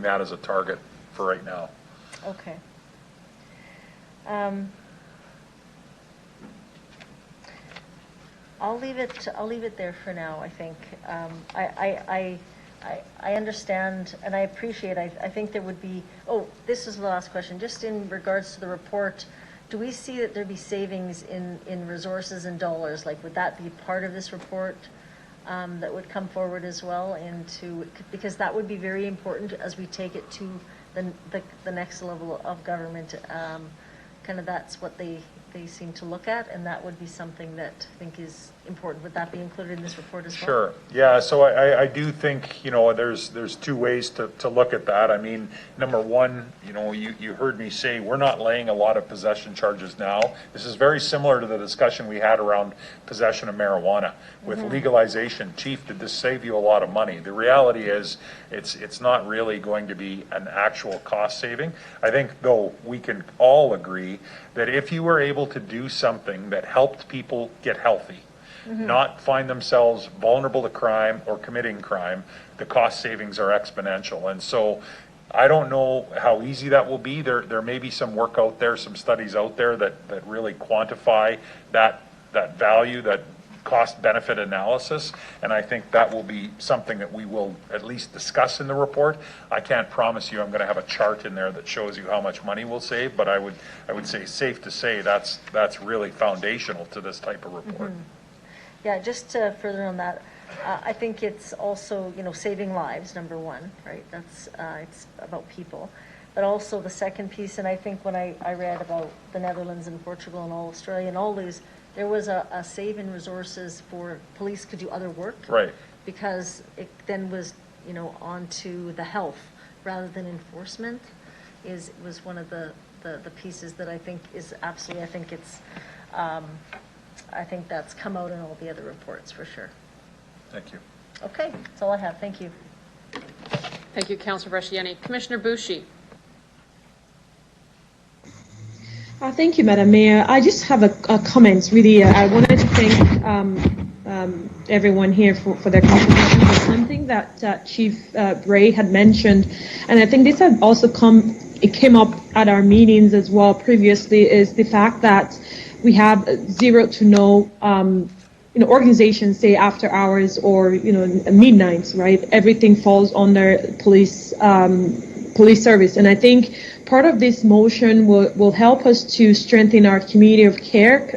that as a target for right now. Okay. I'll leave it there for now, I think. I understand and I appreciate, I think there would be, this is the last question, just in regards to the report, do we see that there'd be savings in resources and dollars? Like, would that be part of this report that would come forward as well because that would be very important as we take it to the next level of government. Kind of that's what they seem to look at, and that would be something that I think is important. Would that be included in this report as well? Sure. Yeah. So I do think, there's two ways to look at that. I mean, number one, you heard me say we're not laying a lot of possession charges now. This is very similar to the discussion we had around possession of marijuana. With legalization, Chief, did this save you a lot of money? The reality is it's not really going to be an actual cost saving. I think, though, we can all agree that if you were able to do something that helped people get healthy, not find themselves vulnerable to crime or committing crime, the cost savings are exponential. And so I don't know how easy that will be. There may be some work out there, some studies out there that really quantify that value, that cost benefit analysis, and I think that will be something that we will at least discuss in the report. I can't promise you I'm going to have a chart in there that shows you how much money we'll save, but I would say safe to say that's really foundational to this type of report. Yeah, just to further on that, I think it's also, saving lives, number one, right? That's, it's about people. But also the second piece, and I think when I read about the Netherlands and Portugal and all Australia and all these, there was a save in resources for police could do other work. Right. Because it then was, on to the health rather than enforcement was one of the pieces that I think is absolutely, I think that's come out in all the other reports for sure. Thank you. Okay, that's all I have. Thank you. Thank you, Councillor Bresciani. Commissioner Boucher. Thank you, Madam Mayor. I just have a comment, really. I wanted to thank everyone here for their contribution to something that Chief Bray had mentioned, and I think this had also came up at our meetings as well previously, is the fact that we have zero to no organizations, say after hours or midnights, right? Everything falls under police service, and I think part of this motion will help us to strengthen our community of care,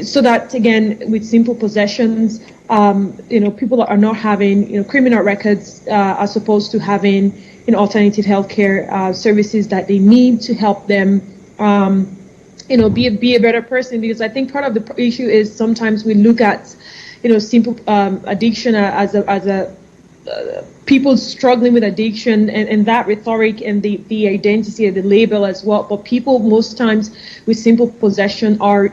so that again, with simple possessions, people are not having criminal records as opposed to having alternative healthcare services that they need to help them be a better person. Because I think part of the issue is sometimes we look at simple addiction as a people struggling with addiction and that rhetoric and the identity of the label as well. But people most times with simple possession are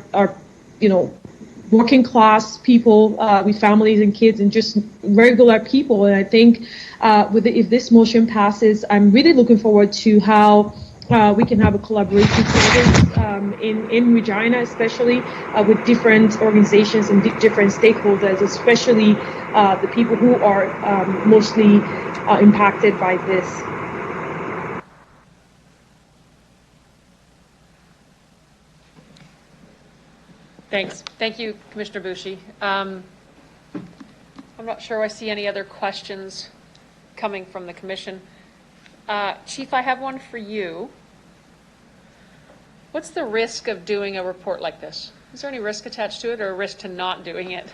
working class people with families and kids and just regular people. And I think if this motion passes, I'm really looking forward to how we can have a collaboration service in Regina, especially with different organizations and different stakeholders, especially the people who are mostly impacted by this. Thanks. Thank you, Commissioner Boucher. Have I'm not sure I see any other questions coming from the commission. Chief, I have one for you. What's the risk of doing a report like this? Is there any risk attached to it or a risk to not doing it?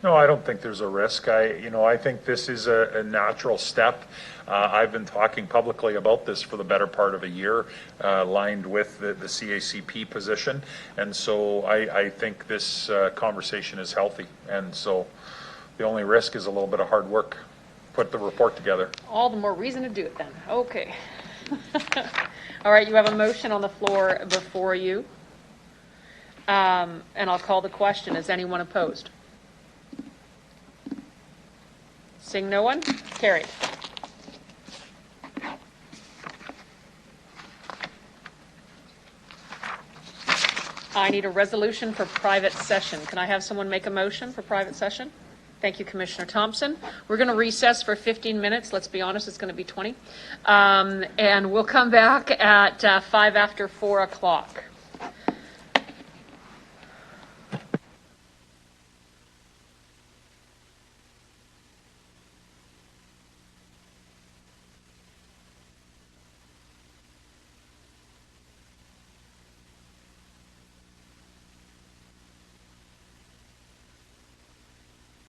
No, I don't think there's a risk. I think this is a natural step. I've been talking publicly about this for the better part of a year, aligned with the CACP position. And so I think this conversation is healthy. And so the only risk is a little bit of hard work. Put the report together. All the more reason to do it then. Okay. All right, you have a motion on the floor before you. And I'll call the question. Is anyone opposed? Seeing no one? Carried. I need a resolution for private session. Can I have someone make a motion for private session? Thank you, Commissioner Thompson. We're going to recess for 15 minutes. Let's be honest, it's going to be 20. And we'll come back at 5 after 4 o'clock.